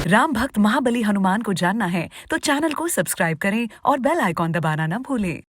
राम भक्त महाबली हनुमान को जानना है तो चैनल को सब्सक्राइब करें और बेल आइकॉन दबाना न भूलें।